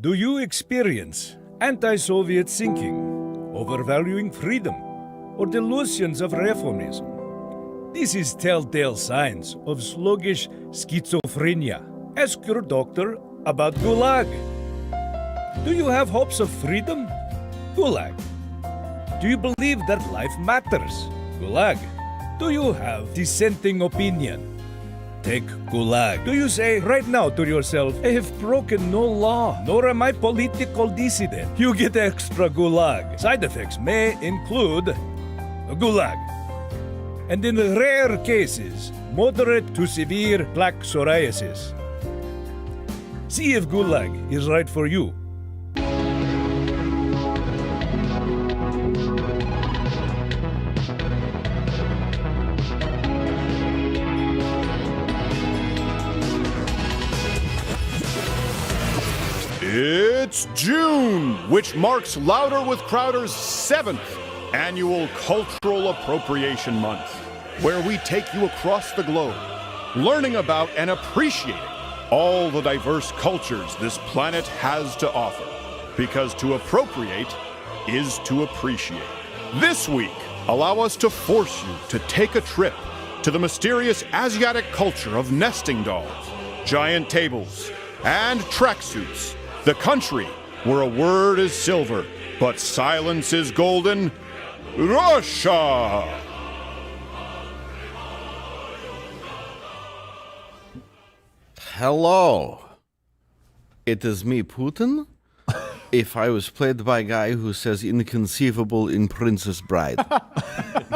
Do you experience anti-Soviet thinking, overvaluing freedom, or delusions of reformism? This is telltale signs of sluggish schizophrenia. Ask your doctor about Gulag. Do you have hopes of freedom? Gulag. Do you believe that life matters? Gulag. Do you have dissenting opinion? Take Gulag. Do you say right now to yourself, I have broken no law, nor am I political dissident? You get extra Gulag. Side effects may include a Gulag. And in rare cases, moderate to severe plaque psoriasis. See if Gulag is right for you. It's June, which marks Louder with Crowder's 7th annual Cultural Appropriation Month, where we take you across the globe, learning about and appreciating all the diverse cultures this planet has to offer. Because to appropriate is to appreciate. This week, allow us to force you to take a trip to the mysterious Asiatic culture of nesting dolls, giant tables, and tracksuits. The country where a word is silver, but silence is golden, Russia! Hello. It is me, Putin. If I was played by a guy who says inconceivable in Princess Bride.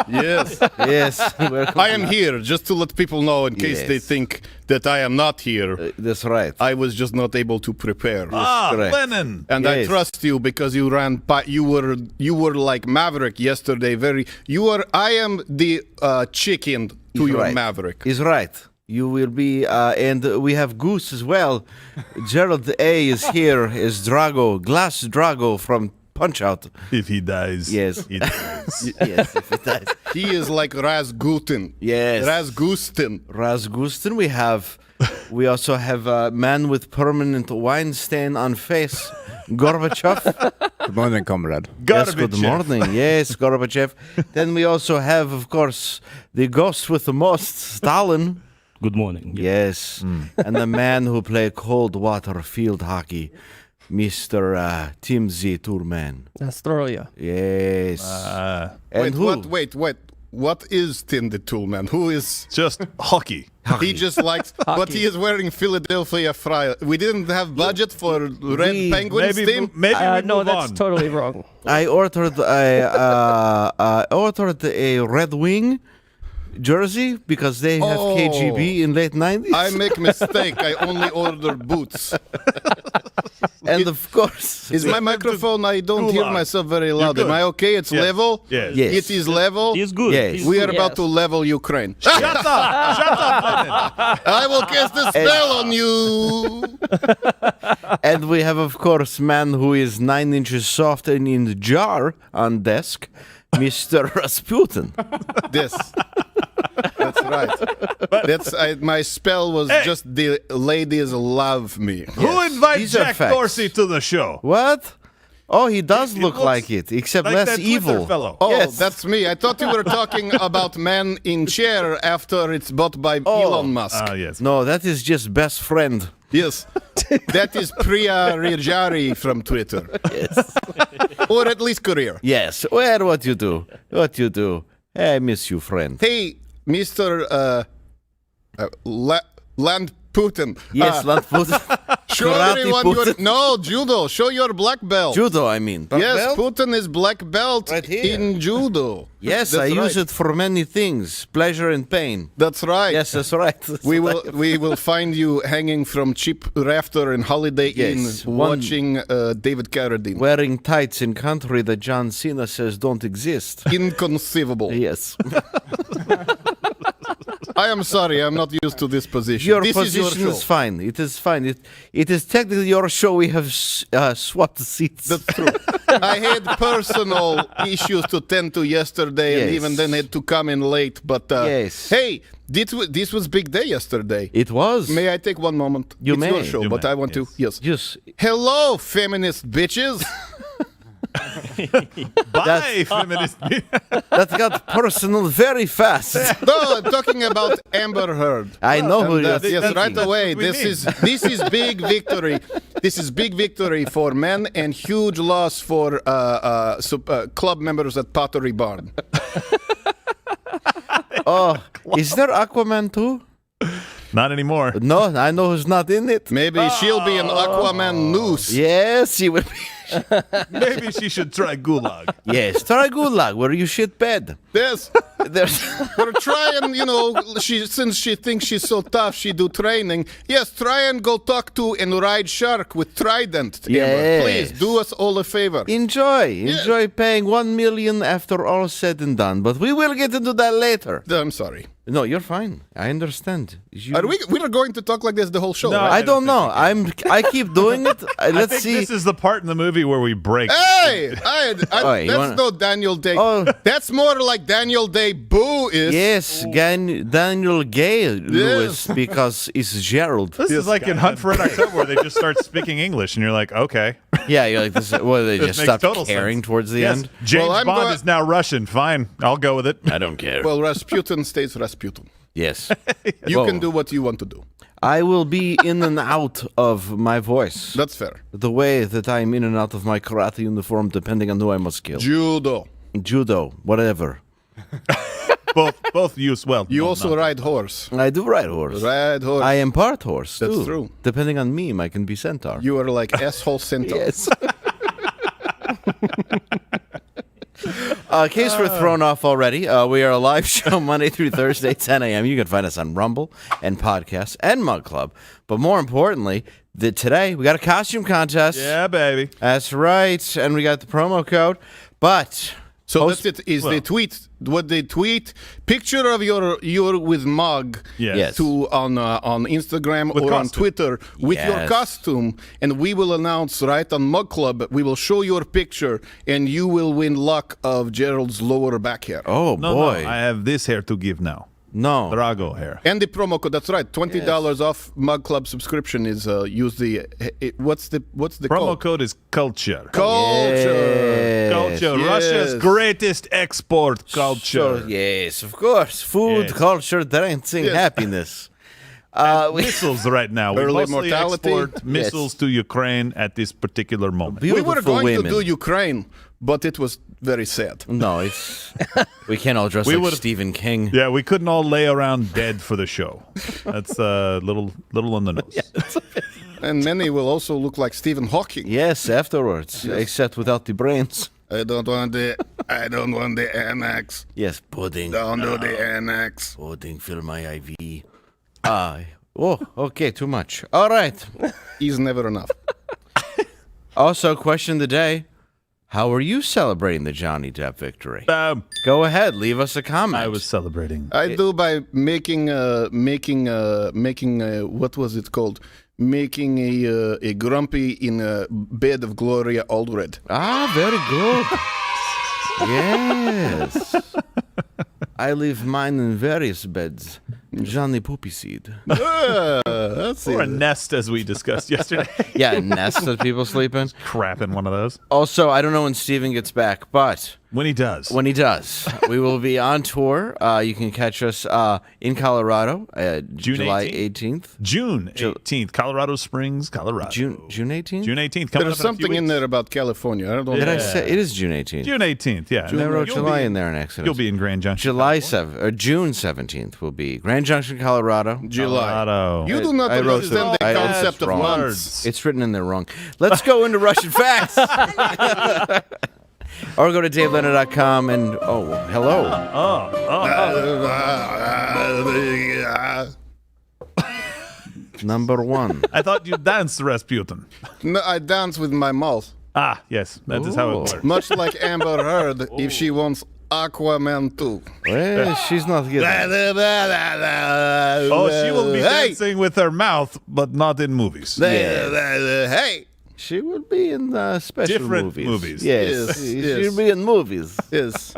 Yes. Yes. I am here just to let people know in case they Yes. think that I am not here. That's right. I was just not able to prepare. correct. Lenin. And I Yes. trust you because you ran you were like Maverick yesterday. I am the chicken to He's your right. Maverick. He's right. You will be, and we have Goose as well. Gerald A is here as Drago, Glass Drago from Punch-Out. If he dies, Yes. he dies. Yes, if it does. He is like Rasputin. Yes. Rasputin. Rasgustin, we also have a man with permanent wine stain on face, Gorbachev. Good morning, comrade. Yes, good morning. Yes, Gorbachev. Then we also have, of course, the ghost with the most, Stalin. Good morning. Yes, and the man who played cold water field hockey, Mr. Tim Z. Turman. Astoria. Yes. And Wait. What is Tim the Toolman? Who is... Just hockey. He just likes... But he is wearing Philadelphia Fry. We didn't have budget for Red Penguins team? Maybe we No, move that's on. totally wrong. I ordered a Red Wing jersey because they have Oh. KGB in late 90s. I make mistake. I only order boots. and of course, Is my microphone? I don't hear Gulag. myself very loud. good. Am I okay? It's Yes. level? Yes. Yes. It is level? He's good. Yes. He's We are good. about Yes. to level Ukraine. Shut up! Shut up, Lenin! I will cast a spell on you. and we have, of course, man who is 9 inches soft and in the jar on desk, Mr. Rasputin. This. That's right. My spell was just the ladies love me. Who invites these are Jack facts. Dorsey to the show? What? Oh, he does He look looks like it, except like less that Twitter evil. fellow. Oh, Yes. that's me. I thought you were talking about man in chair after it's bought by Elon Musk. Yes. No, that is just best friend. Yes. That is Priya Rijari from Twitter. Yes. Or at least career. Yes. Well, what you do? What you do? I miss you, friend. Hey, Mr. Land Putin. Yes, Land Putin. Show Karate everyone your... Putin. No, judo. Show your black belt. Judo, I mean. Black Yes, belt? Putin is black belt Right here. in judo. Yes, That's I use right. it for many things, pleasure and pain. That's right. Yes, that's right. We will find you hanging from cheap rafter in Holiday Yes, Inn one- watching David Carradine. Wearing tights in country that John Cena says don't exist. Inconceivable. Yes. I am sorry, I'm not used to this position. Your This position is your is show. fine. It is fine. It is technically your show. We have swapped the seats. That's true. I had personal issues to tend to yesterday, and Yes. even then had to come in late. But Yes. hey, this was big day yesterday. It was. May I take one moment? You it's may. your show, You but may, I want to. Yes. Yes. Hello, feminist bitches. Bye, feminist. That got personal very fast. No, I'm talking about Amber Heard. I know who And, you're yes, thinking. right away. what we This is big victory. This is big victory for men and huge loss for club members at Pottery Barn. Oh, is there Aquaman too? Not anymore. No, I know who's not in it. Maybe she'll be an Aquaman noose. Yes, he will be. Maybe she should try gulag. Yes, try Gulag, where you shit bed. Yes. There's We're trying, since she thinks she's so tough, she do training. Yes, try and go talk to and ride shark with Trident. Amber. Yes. Please, do us all a favor. enjoy paying 1 million after all said and done. But we will get into that later. I'm sorry. No, you're fine. I understand. We're going to talk like this the whole show, No, right? I don't know. I keep doing it. I Let's think see. this is the part in the movie where we break. Hey, you that's wanna- no Daniel Day. Oh. That's more like Daniel Day Boo is. Yes, Daniel Gay Lewis, because it's Gerald. This is like in Hunt for Red October where they just start speaking English and you're like, okay. Yeah, you're like this. Well, they This just makes stopped total caring sense. towards the Yes, end. James Well, I'm Bond go- is now Russian. Fine. I'll go with it. I don't care. Well, Rasputin stays Rasputin. Yes, You Whoa. can do what you want to do. I will be in and out of my voice. That's fair. The way that I'm in and out of my karate uniform, depending on who I must kill. Judo. Judo, whatever. Both use well. You No, also no. ride horse. I do ride horse. Ride horse. I am part horse, That's too. true. Depending on meme, I can be centaur. You are like asshole centaur. Yes. Case we're thrown off already. We are a live show Monday through Thursday, 10 a.m. You can find us on Rumble and Podcasts and Mug Club. But more importantly, today we got a costume contest. Yeah, baby. That's right. And we got the promo code. But So that's it. They tweet what they tweet? Picture of your with mug Yes. to on Instagram With or on costume. Twitter with your Yes. costume, and we will announce right on Mug Club. We will show your picture, and you will win luck of Gerald's lower back hair. oh No, boy. no, I have this hair to give now. No. Drago hair. And the promo code. That's right. $20 off Mug Club subscription is use the what's the Promo code is culture. Culture. Culture. Yes. Russia's greatest export culture. Sure, yes, of course. Food, Yes. culture, dancing, Yes. happiness. Missiles right now. We Early mostly mortality. export missiles to Ukraine at this particular moment. We Beautiful were going women. to do Ukraine, but it was very sad. No, it's we can't all dress We like would've- Stephen King. Yeah, we couldn't all lay around dead for the show. That's a little on the nose. And many will also look like Stephen Hawking. Yes, afterwards, except without the brains. I don't want the annex. Yes, pudding. Don't do the annex. Pudding, fill my IV. Oh, okay, too much. All right. Is never enough. Also, question of the day. How are you celebrating the Johnny Depp victory? Go ahead, leave us a comment. I was celebrating. I do by making what was it called? Making a grumpy in a bed of Gloria Allred. Ah, very good. Yes. I leave mine in various beds. Johnny Poopy Seed. That's Or a it. nest, as we discussed yesterday. Yeah, nests that people sleep in. Crap in one of those. Also, I don't know when Steven gets back, but When he does. when he does, we will be on tour. You can catch us in Colorado, June July 18th? 18th. June 18th, Colorado Springs, Colorado. June 18th? June 18th. Coming There's up in a few something in weeks. there about California. I don't know. Did I say it is June 18th? June 18th, yeah. I wrote You'll July be- in there in accident. You'll be in Grand Junction. July 7th or June 17th will be Grand Junction, Colorado. July. Colorado. You do not I wrote understand the I- concept of wrong. months. It's written in there wrong. Let's go into Russian facts. Or go to DaveLeonard.com and hello. Number one. I thought you danced, Rasputin. No, I dance with my mouth. Ah, yes. That is how it Ooh. works. Much like Amber Heard, if she wants Aquaman 2. Well, she's not getting Oh, she will be Hey! dancing with her mouth, but not in movies. Hey! She will be in special Different movies. movies. Yes, Yes. she'll be in movies. Yes.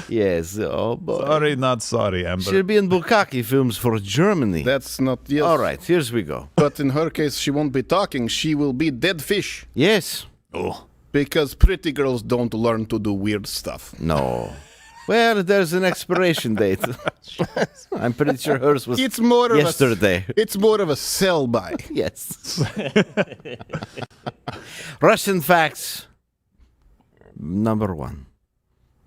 Yes, oh boy. Sorry, not sorry, Amber. She'll be in Bukkake films for Germany. That's not yes. All right, here's we go. But in her case, she won't be talking. She will be dead fish. Yes. Oh. Because pretty girls don't learn to do weird stuff. No. Well, there's an expiration date. I'm pretty sure hers was It's more of yesterday. It's more of a sell by. Yes. Russian facts. Number 1.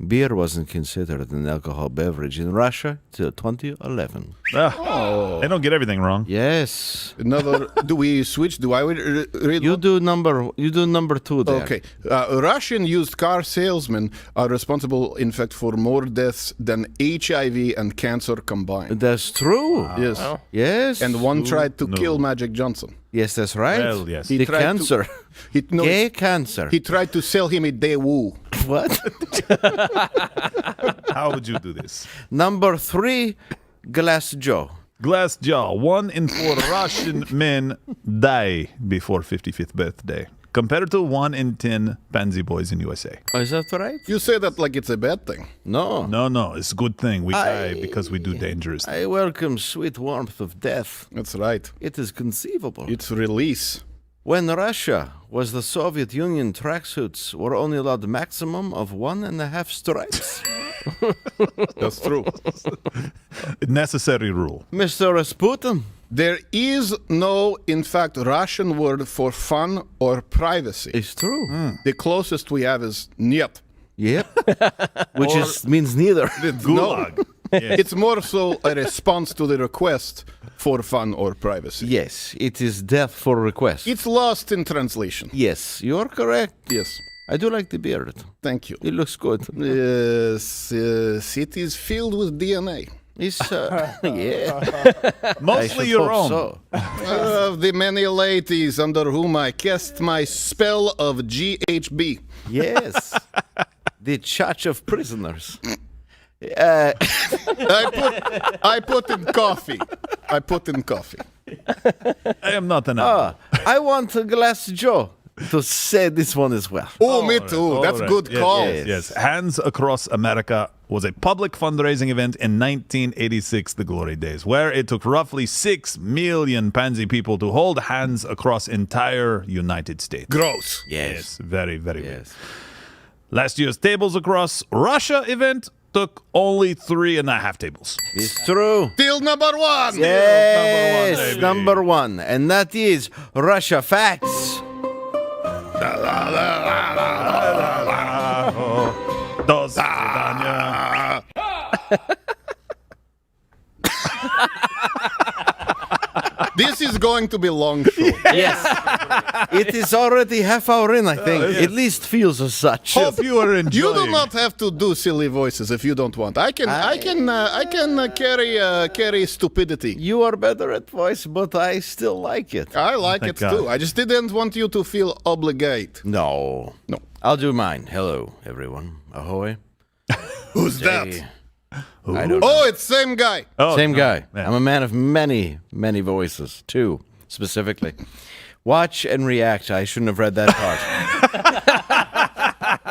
Beer wasn't considered an alcohol beverage in Russia till 2011. They don't get everything wrong. Yes. Another. Do we switch? Do I read? You do number 2 there. Okay. Russian used car salesmen are responsible, in fact, for more deaths than HIV and cancer combined. That's true. Yes. Yes. And one tried to kill Magic Johnson. yes, that's right. Well, yes. The tried to- cancer. Gay cancer. He tried to sell him a Daewoo. What? How would you do this? Number 3, Glass Joe. Glass jaw. 1 in 4 Russian men die before 55th birthday, compared to 1 in 10 pansy boys in USA. Oh, is that right? You say that like it's a bad thing. No. No, it's a good thing. We die because we do dangerous things. I welcome sweet warmth of death. That's right. It is conceivable. It's release. When Russia was the Soviet Union, tracksuits were only allowed a maximum of 1.5 stripes. That's true. Necessary rule. Mr. Rasputin. There is no, in fact, Russian word for fun or privacy. It's true. The closest we have is niet. Yep. Which means neither. Gulag. Yes. It's more so a response to the request for fun or privacy. Yes, it is death for request. It's lost in translation. Yes, you're correct. Yes. I do like the beard. Thank you. It looks good. Yes, it is filled with DNA. It's, yeah. I Mostly should your hope own. so. Of the many ladies under whom I cast my spell of GHB. Yes. The church of prisoners. I put in coffee. I put in coffee. I am not an apple. I want a Glass Joe to say this one as well. Oh, me too. All That's right. good Yes, call. Yes. Hands Across America was a public fundraising event in 1986, the glory days, where it took roughly 6 million pansy people to hold hands across entire United States. Gross. Yes. Very, very big. Yes. Last year's Tables Across Russia event took only 3.5 tables. It's true. Still number one. Yes, baby. number 1. And that is Russia Facts. До свидания. This is going to be long show. Yes. It is already half hour in, I think. At least feels as such. Hope you are enjoying. You do not have to do silly voices if you don't want. I can carry stupidity. You are better at voice, but I still like it. I like Thank it God. too. I just didn't want you to feel obligated. No. No. I'll do mine. Hello, everyone. Ahoy. Who's that? Hey. I don't know. Oh, it's same guy. Oh, Same no. guy. Yeah. I'm a man of many, many voices. 2, specifically. Watch and react. I shouldn't have read that part.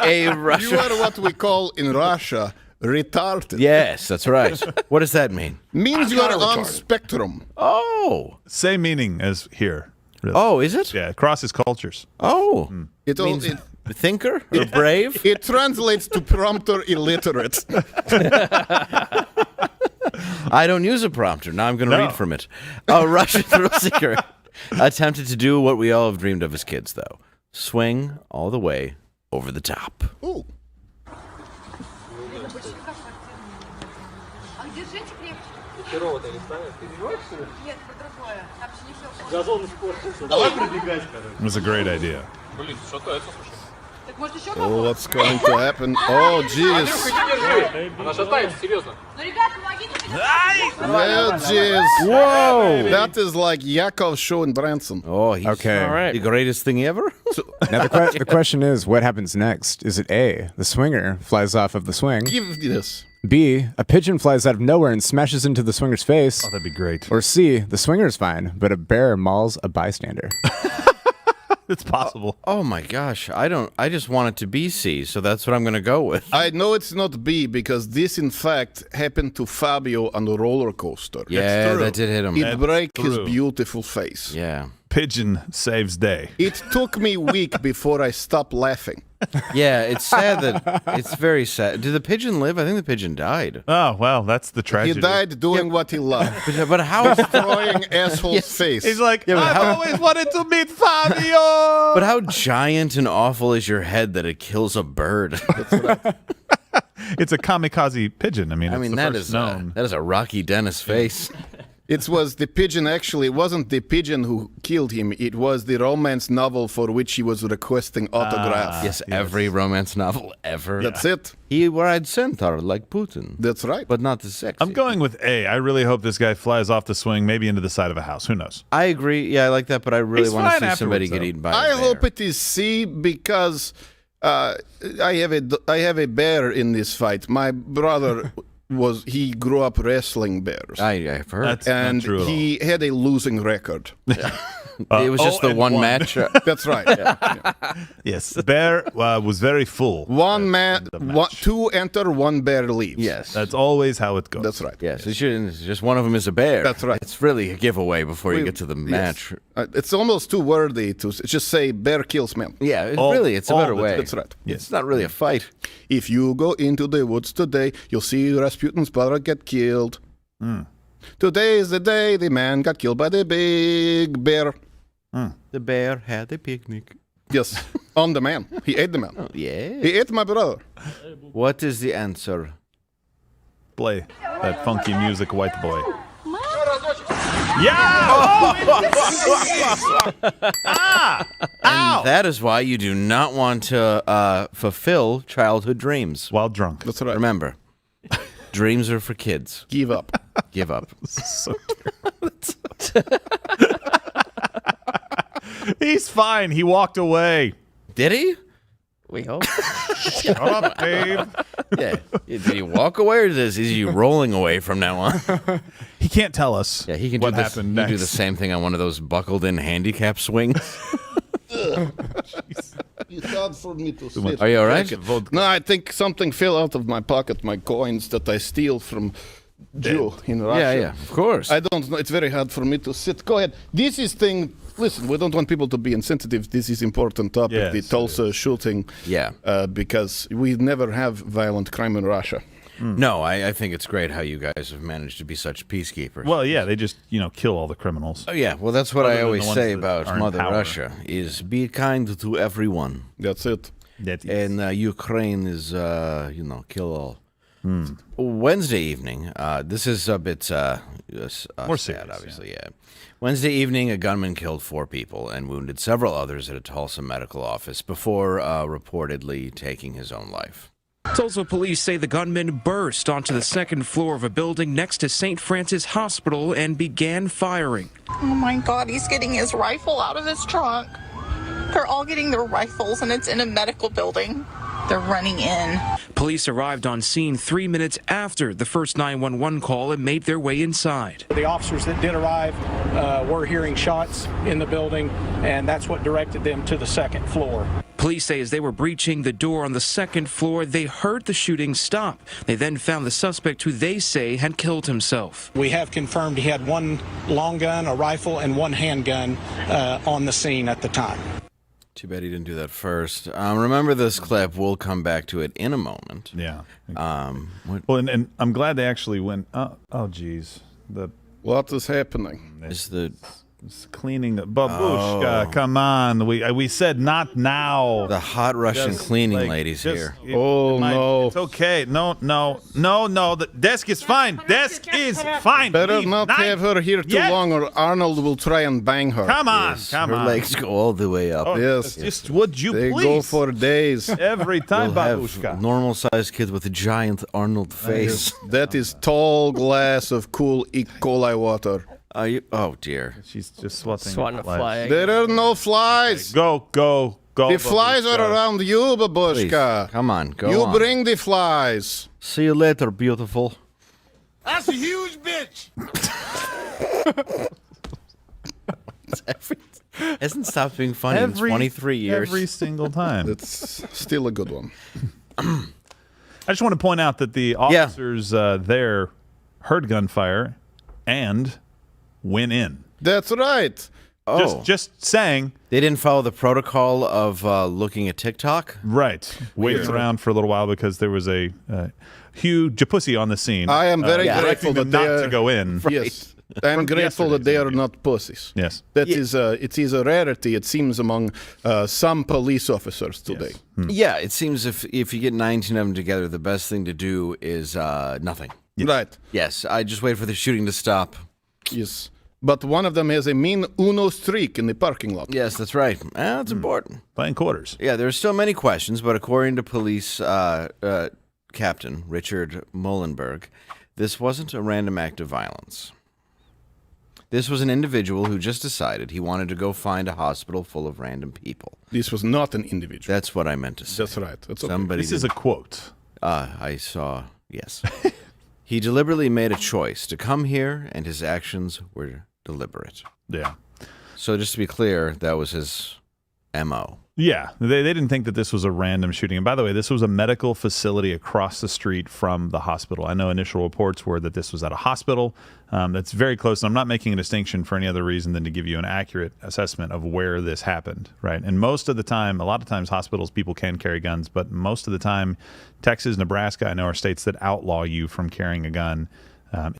A You Russian. are what we call in Russia retarded. Yes, that's right. What does that mean? Means you are on spectrum. Oh. Same meaning as here. Really. Oh, is it? Yeah, crosses cultures. Oh. It, all, Means it, thinker or brave? it translates to prompter illiterate. I don't use a prompter. Now I'm going to No. read from it. A Russian thrill seeker attempted to do what we all have dreamed of as kids, though. Swing all the way over the top. Ooh. Держите крепче. Нет, про другое. Там же не все. It was a great idea. Так может еще Oh, what's going to happen? Oh, jeez. Ну, ребята, помогите мне. Yeah, jeez. Whoa! That is like Yakov showing Branson. Oh, he's Okay. the greatest thing ever? Now the question is, what happens next? Is it A, the swinger flies off of the swing? Give this. B, a pigeon flies out of nowhere and smashes into the swinger's face? Oh, that'd be great. Or C, the swinger's fine, but a bear mauls a bystander? It's possible. Oh my gosh, I just want it to be C, so that's what I'm going to go with. I know it's not B because this, in fact, happened to Fabio on the roller coaster. Yeah, true. that did hit him. It broke his true. beautiful face. Yeah. Pigeon saves day. It took me a week before I stopped laughing. Yeah, it's sad that it's very sad. Did the pigeon live? I think the pigeon died. Oh, well, that's the He tragedy. died doing what he loved. But how Destroying asshole's face. He's like, Yeah, but I've how- always wanted to meet Fabio. But how giant and awful is your head that it kills a bird? It's a kamikaze pigeon. I mean, it's the that first is known. that is a Rocky Dennis face. It was the pigeon, actually, it wasn't the pigeon who killed him. It was the romance novel for which he was requesting autographs. Yes, every romance novel ever. That's it. He rides centaur like Putin, That's right. but not the sexy. I'm going with A. I really hope this guy flies off the swing, maybe into the side of a house. Who knows? I agree. Yeah, I like that, but I really He's want to fine see somebody afterwards, get though. eaten by a I bear. hope it is C because I have a bear in this fight. My brother he grew up wrestling bears. I've heard. That's and not true at he had a losing record. It was just the 0-1. one match. That's right. Yes, the bear was very full. One man, two enter, one bear leaves. Yes. That's always how it goes. That's right. Yes, it shouldn't. It's just one of them is a bear. That's right. It's really a giveaway before you get to the match. It's almost too worthy to just say bear kills man. Yeah, it's All- a all better the way. time. That's right. It's not really a fight. If you go into the woods today, you'll see Rasputin's brother get killed. Today is the day the man got killed by the big bear. The bear had a picnic. Yes, on the man. He ate the man. Yeah. He ate my brother. What is the answer? Play that funky music, white boy. And that is why you do not want to fulfill childhood dreams. While drunk. That's right. Remember, dreams are for kids. Give up. Give up. So He's fine. He walked away. Did he? We hope. Shut up, Dave. Yeah. Did he walk away, or is he rolling away from now on? He can't tell us Yeah, he can what do this. happened He next. can do the same thing on one of those buckled-in handicap swings. It's hard for me to sit. Are you all right? No, I think something fell out of my pocket, my coins that I steal from Jew in Russia. Yeah, yeah, of course. I don't know. It's very hard for me to sit. Go ahead. This is thing. Listen, we don't want people to be insensitive. This is important topic, Yes, the it Tulsa shooting. Yeah. Because we never have violent crime in Russia. No, I think it's great how you guys have managed to be such peacekeepers. Well, yeah, they just, kill all the criminals. Oh, yeah, well, that's what Other I than always the ones say that about are in Mother power. Russia, is be kind to everyone. That's it. That is. And Ukraine is, kill all. Wednesday evening, this is a bit More sad, serious, obviously, yeah. Wednesday evening, a gunman killed 4 people and wounded several others at a Tulsa medical office before reportedly taking his own life. Tulsa police say the gunman burst onto the second floor of a building next to St. Francis Hospital and began firing. Oh my God, he's getting his rifle out of his trunk. They're all getting their rifles, and it's in a medical building. They're running in. Police arrived on scene 3 minutes after the first 911 call and made their way inside. The officers that did arrive were hearing shots in the building, and that's what directed them to the second floor. Police say as they were breaching the door on the second floor, they heard the shooting stop. They then found the suspect who they say had killed himself. We have confirmed he had one long gun, a rifle, and one handgun on the scene at the time. Too bad he didn't do that first. Remember this clip. We'll come back to it in a moment. Yeah. What Well, and I'm glad they actually went, oh, geez. What is happening? is the It's cleaning. Babushka, come on. We said not now. The hot Russian Just, cleaning like, ladies just- here. No. It's okay. No. The desk is fine. Desk is fine. Better Leave. not have her here too Yet. long, or Arnold will try and bang her. Come on. Yes, Come her on. legs go all the way up. Oh, Yes. Just would you They please? go for days. Every time, We'll have Babushka. normal-sized kids with a giant Arnold face. That is tall glass of cool E. coli water. Are you? Oh dear. She's just swatting. Swatting a flag. There are no flies. Go. The flies are Babushka. around you, Please, Babushka. come on, go You on. bring the flies. See you later, beautiful. That's a huge bitch. Hasn't stopped being funny in 23 years. Every single time. It's still a good one. I just want to point out that the officers there heard gunfire and went in. That's right. Oh, Just saying. they didn't follow the protocol of looking at TikTok? Right. Waiting around for a little while because there was a huge pussy on the scene. I am very directing grateful them that they not are, to go in. Yes, I am grateful that they are not pussies. Yes. That is it is a rarity, it seems, among some police officers today. Yeah, it seems if you get 19 of them together, the best thing to do is nothing. Right. Yes, I just wait for the shooting to stop. Yes. But one of them has a mean Uno streak in the parking lot. Yes, that's right. That's important. Playing quarters. Yeah, there are still many questions, but according to police Captain Richard Muhlenberg, this wasn't a random act of violence. This was an individual who just decided he wanted to go find a hospital full of random people. This was not an individual. That's what I meant to say. That's right. That's okay. Somebody This is a quote. I saw, yes. He deliberately made a choice to come here, and his actions were deliberate. Yeah. So just to be clear, that was his M.O. Yeah, they didn't think that this was a random shooting. And by the way, this was a medical facility across the street from the hospital. I know initial reports were that this was at a hospital. That's very close. And I'm not making a distinction for any other reason than to give you an accurate assessment of where this happened, right? And most of the time, a lot of times hospitals, people can carry guns, but most of the time, Texas, Nebraska, I know are states that outlaw you from carrying a gun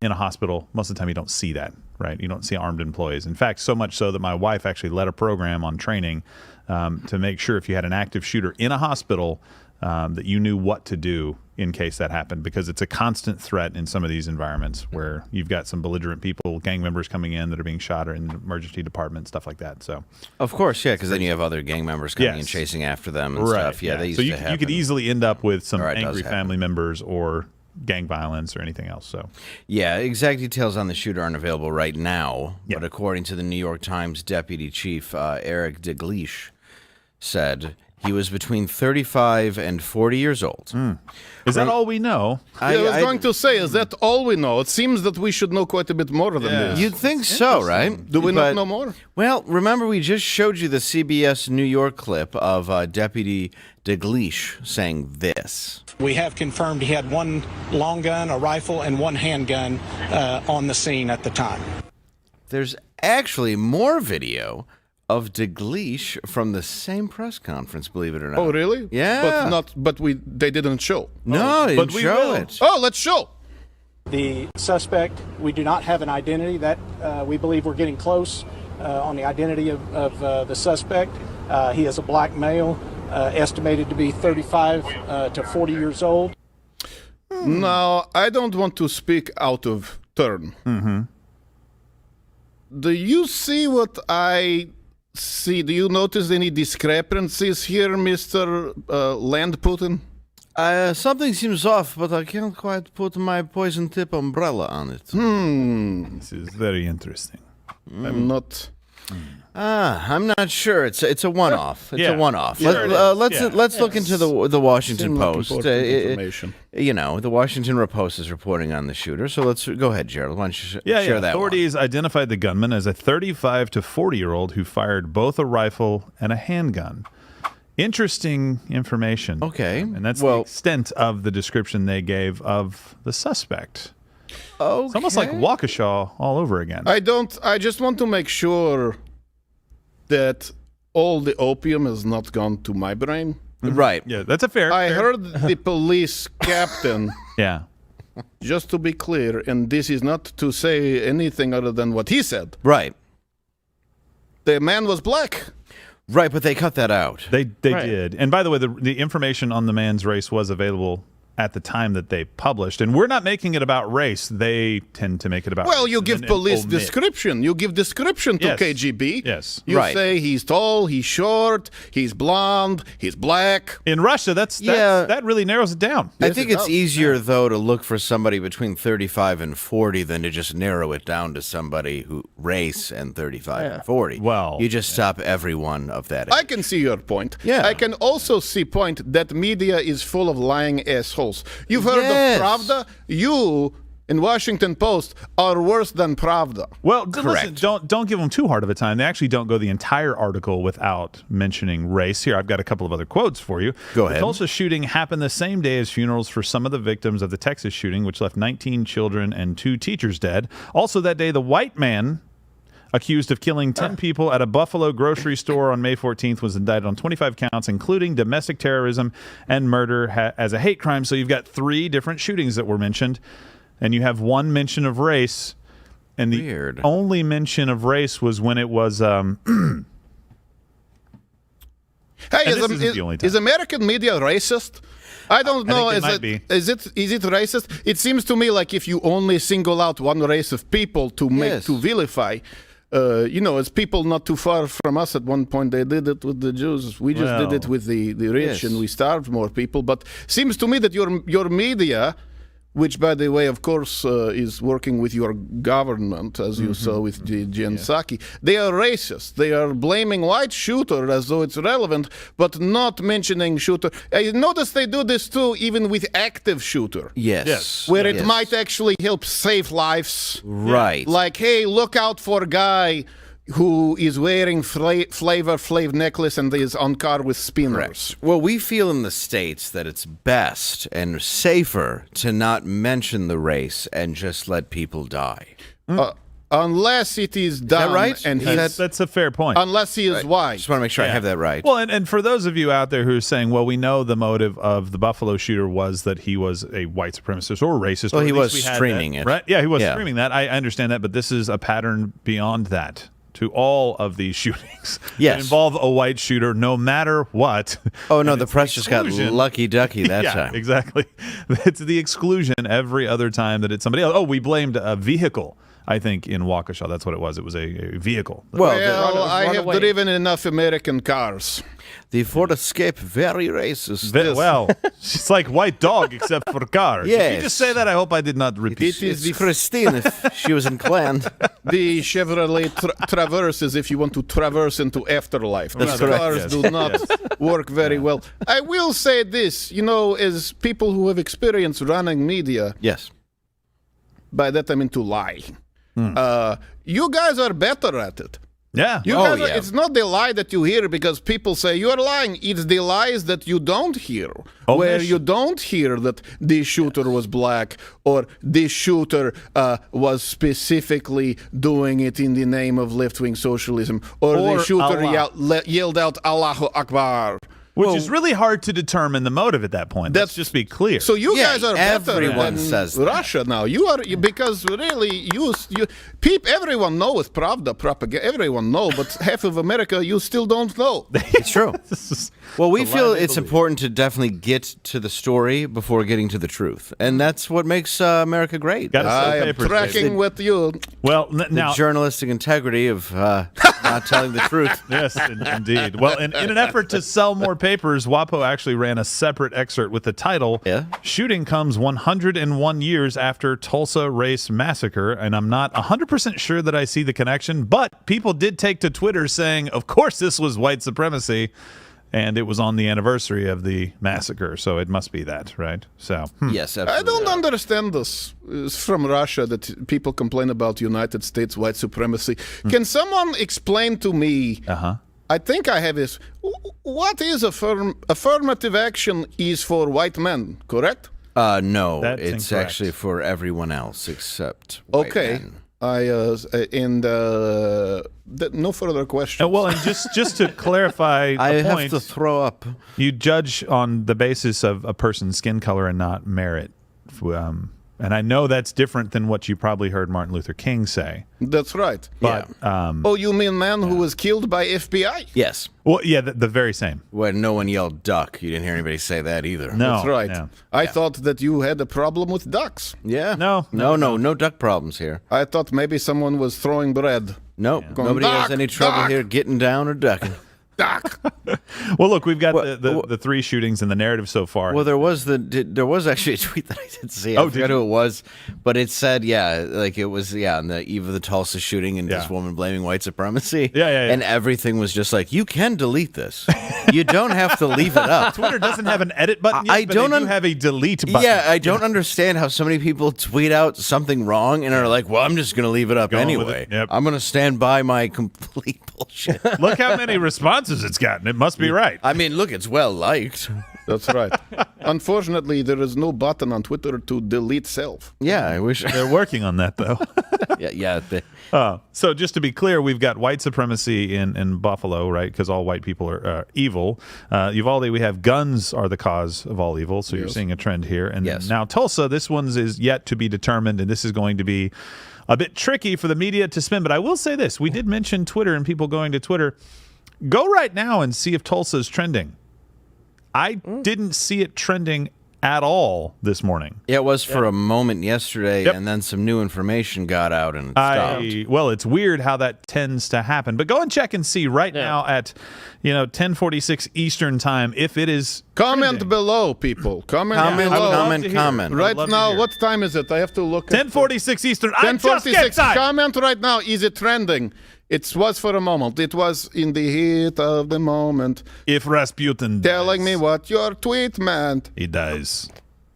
in a hospital. Most of the time you don't see that, right? You don't see armed employees. In fact, so much so that my wife actually led a program on training to make sure if you had an active shooter in a hospital that you knew what to do in case that happened, because it's a constant threat in some of these environments where you've got some belligerent people, gang members coming in that are being shot or in the emergency department, stuff like that. So, Of course, yeah, because then you have other gang members coming and chasing after them and stuff. Yeah, they used so to you happen. could easily end up with some Or it does angry happen. family members or gang violence or anything else. So Yeah, exact details on the shooter aren't available right now, but according to the New York Times deputy chief, Eric DeGleish, said he was between 35 and 40 years old. Is that all we know? I was going to say, is that all we know? It seems that we should know quite a bit more than this. You'd think so, right? Do we But- not know more? Well, remember we just showed you the CBS New York clip of Deputy DeGleish saying this. We have confirmed he had one long gun, a rifle, and one handgun on the scene at the time. There's actually more video of DeGleish from the same press conference, believe it or not. Oh, really? Yeah. But they didn't show. No, they didn't show it. Oh, let's show. The suspect, we do not have an identity. That we believe we're getting close on the identity of the suspect. He is a black male, estimated to be 35 to 40 years old. Now, I don't want to speak out of turn. Do you see what I see? Do you notice any discrepancies here, Mr. Land Putin? Something seems off, but I can't quite put my poison tip umbrella on it. This is very interesting. I'm not. I'm not sure. It's a one-off. It's Yeah. a one-off. Sure it is. Let's look into the Washington Seem like Post. important information. You know, the Washington Post is reporting on the shooter. So let's go ahead, Gerald. Why don't you share that one? Authorities identified the gunman as a 35 to 40-year-old who fired both a rifle and a handgun. Interesting information. Okay. And that's the extent of the description they gave of the suspect. Okay. It's almost like Waukesha all over again. I just want to make sure that all the opium has not gone to my brain. Right. Yeah, that's a fair. I heard the police captain, Yeah. just to be clear, and this is not to say anything other than what he said. Right. the man was black. Right, but they cut that out. They did. And by the way, the information on the man's race was available at the time that they published. And we're not making it about race. They tend to make it about Well, race you give police description. You give description to Yes. KGB. Yes. You Right. say he's tall, he's short, he's blonde, he's black. In Russia, that really narrows it down. I Yes, think it it's does. easier, though, to look for somebody between 35 and 40 than to just narrow it down to somebody who race and 35 and 40. Well, you just stop everyone of that. I can see your point. Yeah. I can also see point that media is full of lying assholes. You've heard Yes. of Pravda? You in Washington Post are worse than Pravda. Well, listen, don't give them too hard of a time. They actually don't go the entire article without mentioning race. Here, I've got a couple of other quotes for you. Go The ahead. Tulsa shooting happened the same day as funerals for some of the victims of the Texas shooting, which left 19 children and 2 teachers dead. Also that day, the white man accused of killing 10 people at a Buffalo grocery store on May 14th was indicted on 25 counts, including domestic terrorism and murder as a hate crime. So you've got 3 different shootings that were mentioned, and you have 1 mention of race. And the Weird. only mention of race was when it was... Hey, And this isn't the only time. is American media racist? I don't know. think it might be. Is it racist? It seems to me like if you only single out one race of people to Yes. vilify. As people not too far from us at one point, they did it with the Jews. We just did it with the rich, Yes. and we starved more people. But seems to me that your media, which, by the way, of course, is working with your government, as you saw with Jen Psaki, they are racist. They are blaming white shooter as though it's relevant, but not mentioning shooter. I notice they do this too, even with active shooter. Yes. Where it Yes. might actually help save lives. Right. Like, hey, look out for a guy who is wearing Flavor Flav necklace and is on car with spinners. Well, we feel in the States that it's best and safer to not mention the race and just let people die. Unless it is done. that right? And That's a fair point. unless he is white. Just want to make sure I have that right. Well, and for those of you out there who are saying, well, we know the motive of the Buffalo shooter was that he was a white supremacist or racist. Well, or he at least was we had streaming that, it. Right? Yeah, he was Yeah. streaming that. I understand that, but this is a pattern beyond that to all of these shootings Yes. that involve a white shooter, no matter what. Oh, no, And the it's press just got exclusion. lucky-ducky that Yeah, time. exactly. It's the exclusion every other time that it's somebody else. Oh, we blamed a vehicle, I think, in Waukesha. That's what it was. It was a vehicle. Well, I have driven enough American cars. The Ford Escape, very racist. Well, she's like white dog except for cars. Did you Yes. just say that? I hope I did not repeat. It's Christine if she was inclined. The Chevrolet Traverse is if you want to traverse into afterlife. That's These correct. cars Yes. do not work very well. I will say this, as people who have experience running media, Yes. by that I mean to lie. You guys are better at it. Yeah. You Oh, guys yeah. It's not the lie that you hear because people say you are lying. It's the lies that you don't hear. Where Omission. you don't hear that this shooter was black or this shooter was specifically doing it in the name of left-wing socialism or the shooter Allah. yelled out Allahu Akbar. Which is really hard to determine the motive at that point. Let's just be clear. So you Yeah, guys are better everyone than says that. Russia now. Because really everyone knows Pravda propaganda. Everyone know, but half of America you still don't know. It's true. Well, we a feel lie they it's believe. important to definitely get to the story before getting to the truth. And that's what makes America great. Gotta sell I am papers, tracking baby. with you. Well, The now. journalistic integrity of not telling the truth. Yes, indeed. Well, in an effort to sell more papers, WAPO actually ran a separate excerpt with the title, Yeah? Shooting Comes 101 Years After Tulsa Race Massacre. And I'm not 100% sure that I see the connection, but people did take to Twitter saying, of course, this was white supremacy. And it was on the anniversary of the massacre, so it must be that, right? So, Yes, I absolutely. don't understand this. It's from Russia that people complain about United States white supremacy. Can someone explain to me? I think I have this. What is affirmative action is for white men, correct? No, That's it's incorrect. actually for everyone else except white Okay. men. No further questions. well, and just to clarify I a have point, to throw up. you judge on the basis of a person's skin color and not merit. And I know that's different than what you probably heard Martin Luther King say. That's right. But oh, you mean man who was killed by FBI? Yes. Well, yeah, the very same. When no one yelled duck. You didn't hear anybody say that either. No. That's right. Yeah. I thought that you had a problem with ducks. Yeah. No, duck problems here. I thought maybe someone was throwing bread. Nope. Going, Nobody has "Duck, any trouble duck." here getting down or ducking. Duck. Well, look, we've got the 3 shootings and the narrative so far. Well, there was actually a tweet that I did see. I forgot who it was, but it said, like it was, on the eve of the Tulsa shooting and this woman blaming white supremacy. Yeah. And everything was just like, you can delete this. You don't have to leave it up. Twitter doesn't have an edit button yet, but they do have a delete button. Yeah, I don't understand how so many people tweet out something wrong and are like, well, I'm just going to leave it up anyway. Yep. I'm going to stand by my complete bullshit. Look how many responses it's gotten. It must be right. I mean, look, it's well liked. That's right. Unfortunately, there is no button on Twitter to delete self. Yeah, I wish. They're working on that, though. So just to be clear, we've got white supremacy in Buffalo, right? Because all white people are evil. Uvalde, we have guns are the cause of all evil. So you're seeing a trend here. And then now Tulsa, this one's is yet to be determined, and this is going to be a bit tricky for the media to spin. But I will say this. We did mention Twitter and people going to Twitter. Go right now and see if Tulsa is trending. I didn't see it trending at all this morning. Yeah, it was for a moment yesterday, and then some new information got out and it stopped. Well, it's weird how that tends to happen. But go and check and see right now at 10:46 Eastern time if it is Comment trending. below, people. Comment below. Comment. Right now, what time is it? I have to look. 10:46 Eastern. I just get 10:46. time. Comment right now. Is it trending? It was for a moment. It was in the heat of the moment. If Rasputin Telling dies, me what your tweet meant. he dies.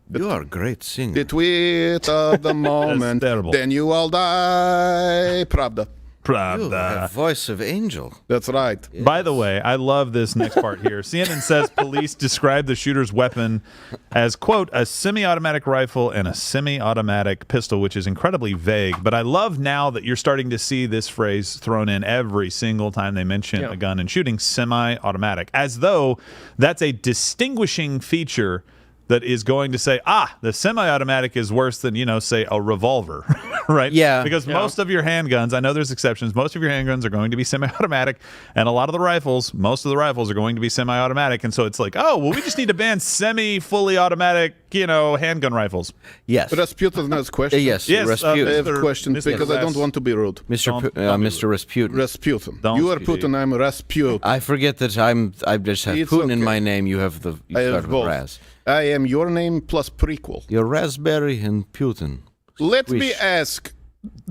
You are a great singer. The tweet of the moment. terrible. Then you all die. Pravda. You have voice of angel. That's right. Yes. By the way, I love this next part here. CNN says police describe the shooter's weapon as, quote, a semi-automatic rifle and a semi-automatic pistol, which is incredibly vague. But I love now that you're starting to see this phrase thrown in every single time they mention a gun and shooting, semi-automatic, as though that's a distinguishing feature that is going to say, the semi-automatic is worse than, say, a revolver, right? Yeah. Because most of your handguns, I know there's exceptions, most of your handguns are going to be semi-automatic, and a lot of the rifles, most of the rifles are going to be semi-automatic, and so it's like, we just need to ban semi-fully automatic, handgun rifles. Yes. Rasputin has questions. Yes, I Rasputin. have questions because I don't want to be rude. Mr. Rasputin. Rasputin. Don't You are be. Putin, I'm Rasputin. I forget that I just have It's Putin in okay. my name. You have I have both. Raz. I am your name plus prequel. You're Raspberry and Putin. Let me Swish. ask,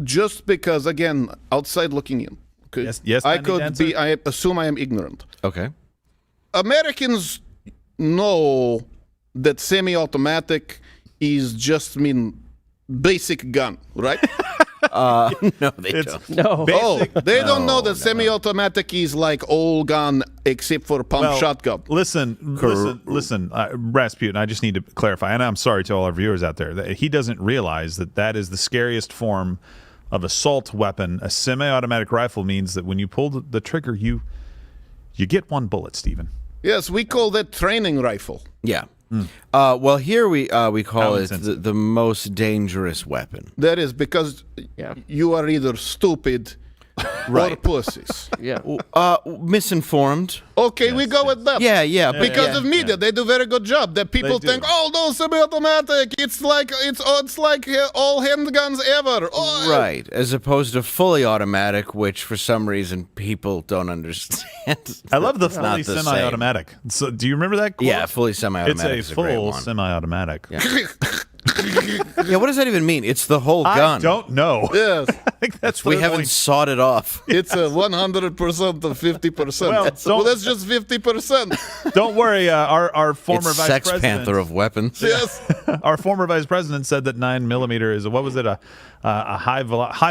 just because, again, outside looking in. Okay? Yes, I Danny could Dancer? be, I assume I am ignorant. Okay. Americans know that semi-automatic is just basic gun, right? No, they don't. No. They don't know that semi-automatic is like all gun except for pump shotgun. Listen, Rasputin, I just need to clarify, and I'm sorry to all our viewers out there, that he doesn't realize that is the scariest form of assault weapon. A semi-automatic rifle means that when you pull the trigger, you get one bullet, Stephen. Yes, we call that training rifle. Yeah. Well, here we call it the most dangerous weapon. That is because you are either stupid or pussies. Misinformed. Okay, we go with that. Yeah. Because of media, they do very good job. That people think, no, semi-automatic. It's like all handguns ever. Right, as opposed to fully automatic, which for some reason people don't understand. I love the It's not fully the semi-automatic. So, do you remember that quote? Yeah, fully semi-automatic. It's is a a great full one. semi-automatic. Yeah, what does that even mean? It's the whole gun. I don't know. Yes. I think that's We haven't sawed it off. It's a 100% of 50%. Well, that's just 50%. Don't worry. Our former It's vice Sex president, Panther of weapons. Yes. our former vice president said that 9mm is a high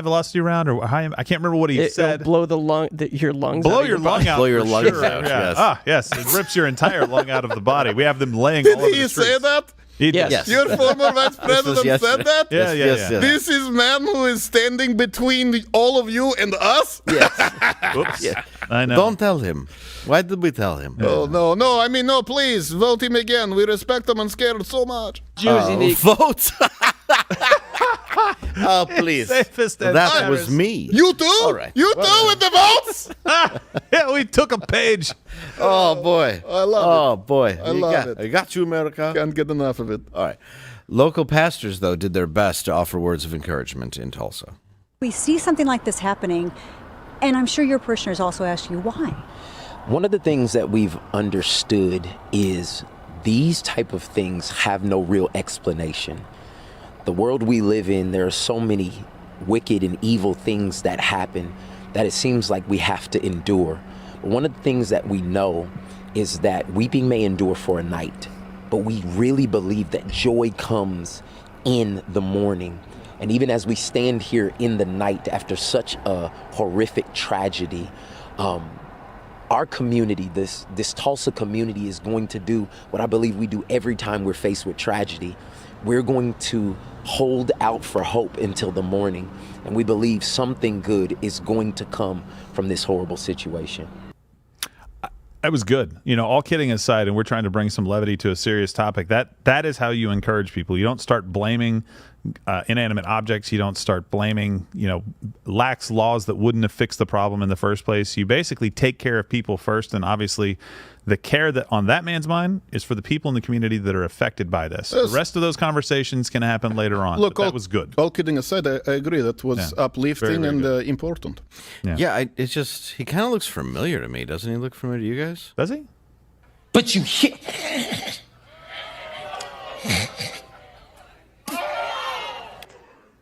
velocity round or high. I can't remember what he said. Blow your lungs. Blow out your of lung out. Blow your for lungs sure. out, Yeah. yes. Yes. It rips your entire lung out of the body. We have them laying Did all over he the say streets. that? Yes. Your former vice president said that? Yeah. This is man who is standing between all of you and us? Yes. Oops. Yeah. I know. Don't tell him. Why did we tell him? Oh, no. I mean, no, please, vote him again. We respect him and scared so much. Vote. Oh, please. Safest and That fairest. was me. You too? All right. You too with the votes? Yeah, we took a page. Oh, boy. I love it. Oh, boy. I love it. I got you, America. Can't get enough of it. All right. Local pastors, though, did their best to offer words of encouragement in Tulsa. We see something like this happening, and I'm sure your parishioners also ask you why. One of the things that we've understood is these type of things have no real explanation. The world we live in, there are so many wicked and evil things that happen that it seems like we have to endure. But one of the things that we know is that weeping may endure for a night, but we really believe that joy comes in the morning. And even as we stand here in the night after such a horrific tragedy, our community, this Tulsa community, is going to do what I believe we do every time we're faced with tragedy. We're going to hold out for hope until the morning, and we believe something good is going to come from this horrible situation. That was good. You know, all kidding aside, and we're trying to bring some levity to a serious topic, that is how you encourage people. You don't start blaming inanimate objects. You don't start blaming, lax laws that wouldn't have fixed the problem in the first place. You basically take care of people first, and obviously the care that on that man's mind is for the people in the community that are affected by this. Yes. The rest of those conversations can happen later on. Look, but that was good. All kidding aside, I agree. That was uplifting Very, and very important. Yeah, it's just, he kind of looks familiar to me. Doesn't he look familiar to you guys? Does he? But you hit.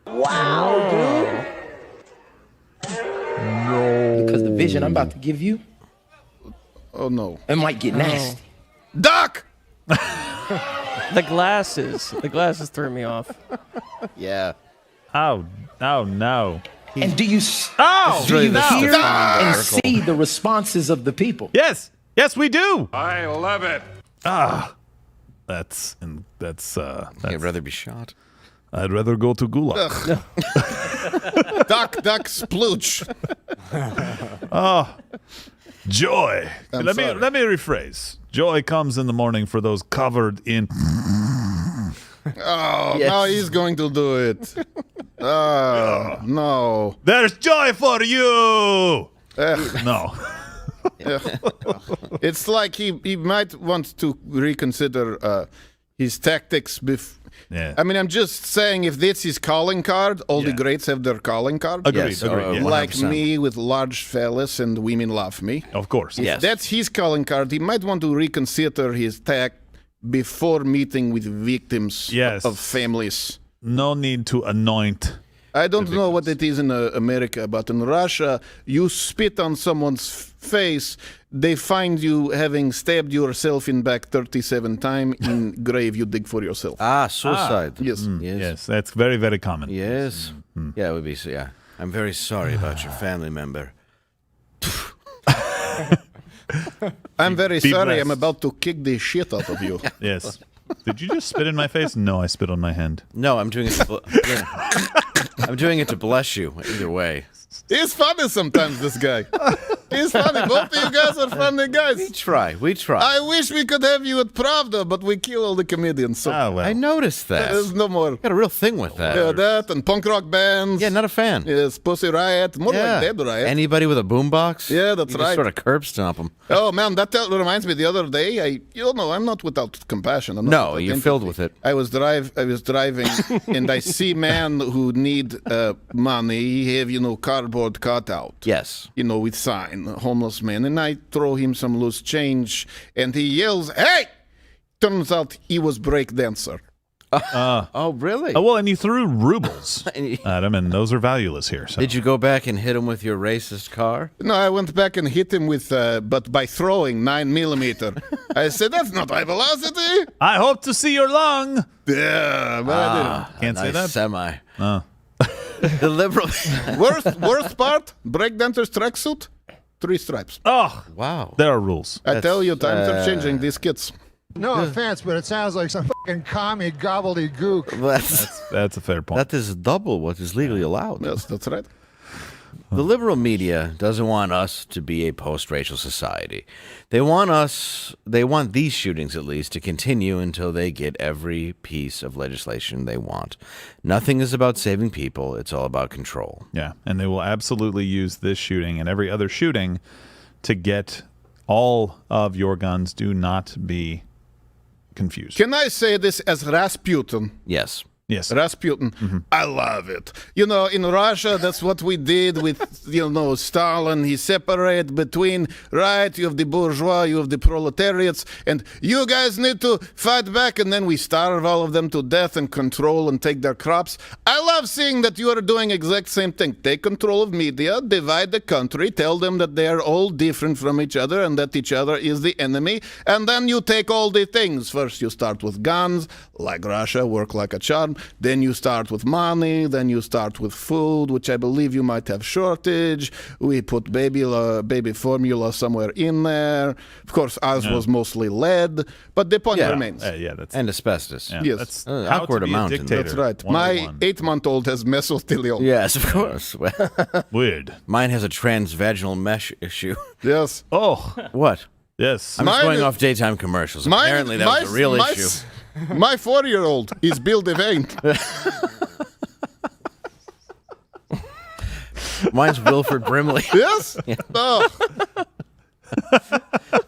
Wow, dude. No. Because the vision I'm about to give you, Oh, no. it might get nasty. Doc! The glasses threw me off. Yeah. Oh no. And do you really hear the Stefan and article. see the responses of the people? Yes, we do. I love it. I'd rather be shot. I'd rather go to Gulag. Doc splooch. Joy. I'm Let sorry. me rephrase. Joy comes in the morning for those covered in. Oh, now he's going to do it. Oh, no. There's joy for you. No. It's like he might want to reconsider his tactics. Yeah. I mean, I'm just saying, if that's his calling card, all the greats have their calling card. Agreed. Yes, agreed. Yeah. Like 100%. me with large fellas and women love me. Of course. Yes. That's his calling card. He might want to reconsider his tact before meeting with victims Yes. of families. No need to anoint. I don't know what it is in America, but in Russia, you spit on someone's face, they find you having stabbed yourself in back 37 times in grave you dig for yourself. Suicide. Yes. Yes, that's very, very common. Yes. Yeah, it would be so. Yeah. I'm very sorry about your family member. I'm very Be sorry. blessed. I'm about to kick the shit out of you. Yes. Did you just spit in my face? No, I spit on my hand. No, I'm doing it to I'm doing it to bless you. Either way. He's funny sometimes, this guy. He's funny. Both of you guys are funny guys. We try. I wish we could have you at Pravda, but we kill all the comedians. So Oh, well. I noticed that. there's no more. Got a real thing with that. Yeah, that and punk rock bands. Yeah, not a fan. Yes, Pussy Riot. More like Dead Riot. Anybody with a boombox? Yeah, that's you right. Just sort of curb stomp them. Oh man, that reminds me. The other day, I'm not without compassion. I'm not No, without you're empathy. filled with it. I was driving, and I see man who need money. He have cardboard cutout. Yes. With sign, homeless man, and I throw him some loose change, and he yells, "Hey!" Turns out he was break dancer. Oh, really? Oh, well, and you threw rubles at him, and those are valueless here. So. Did you go back and hit him with your racist car? No, I went back and hit him with, but by throwing 9mm. I said, "That's not high velocity." I hope to see your lung. Yeah, but I didn't. Can't say that. Semi. Oh. The liberal. Worst part, breakdancer's tracksuit, 3 stripes. Oh, Wow. there are rules. I tell you, times are changing. These kids. No offense, but it sounds like some fucking commie gobbledygook. That's a fair point. That is double what is legally allowed. Yes, that's right. The liberal media doesn't want us to be a post-racial society. They want these shootings at least to continue until they get every piece of legislation they want. Nothing is about saving people. It's all about control. Yeah, and they will absolutely use this shooting and every other shooting to get all of your guns. Do not be confused. Can I say this as Rasputin? Yes. Yes. Rasputin. I love it. You know, in Russia, that's what we did with, Stalin. He separated between, right, you have the bourgeois, you have the proletariats, and you guys need to fight back, and then we starve all of them to death and control and take their crops. I love seeing that you are doing exact same thing. Take control of media, divide the country, tell them that they are all different from each other and that each other is the enemy, and then you take all the things. First, you start with guns, like Russia, work like a charm. Then you start with money, then you start with food, which I believe you might have shortage. We put baby formula somewhere in there. Of course, ours was mostly lead, but the point remains. And asbestos. Yeah, yes. That's awkward amount. That's right. My 8-month-old has mesothelioma. Yes, of course. Weird. Mine has a transvaginal mesh issue. Yes. Oh. What? Yes. I'm just going off daytime commercials. Apparently that was a real issue. My 4-year-old is Bill Devane. Mine's Wilford Brimley. Yes? Yeah. Oh.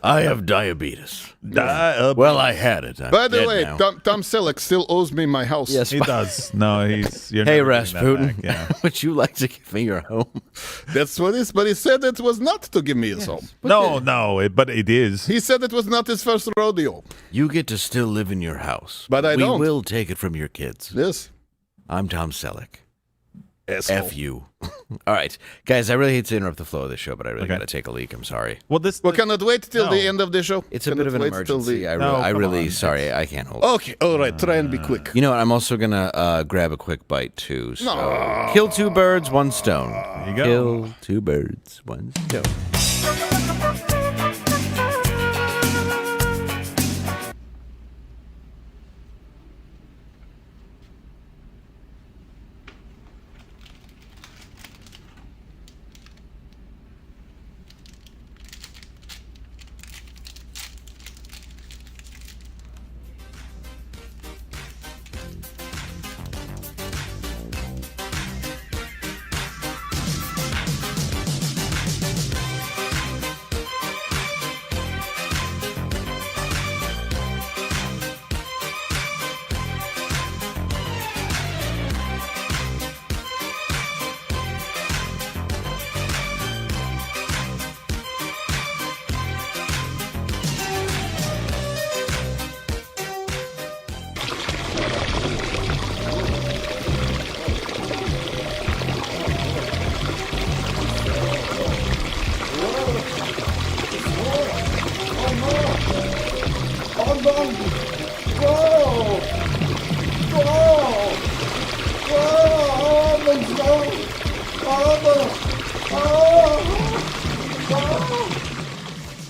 I have diabetes. Well, I had it. I'm By the dead way, now. Tom Selleck still owes me my house. Yes, He does. No, you're hey, never getting that Rasputin, back. Yeah. would you like to give me your home? That's what but he said it was not to give me his home. But it is. He said it was not his first rodeo. You get to still live in your house. But I don't. We will take it from your kids. Yes. I'm Tom Selleck. Asshole. F you. All right. Guys, I really hate to interrupt the flow of this show, but I really got to take a leak. I'm sorry. Well, we cannot wait till the end of the show. It's a bit of an emergency. I really, sorry, I can't hold it. Okay, all right. Try and be quick. You know what? I'm also going to grab a quick bite, too. So kill 2 birds, 1 stone. There you go. Kill 2 birds, 1 stone.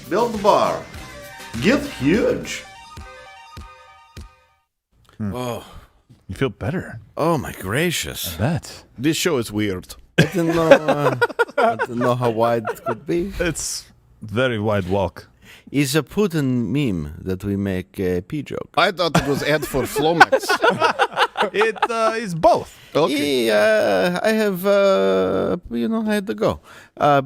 Build the bar. Get huge. Oh. You feel better. Oh, my gracious. I bet. This show is weird. I didn't know how wide it could be. It's very wide walk. It's a Putin meme that we make a pee joke. I thought it was ad for Flomax. It is both. Okay. I have, I had to go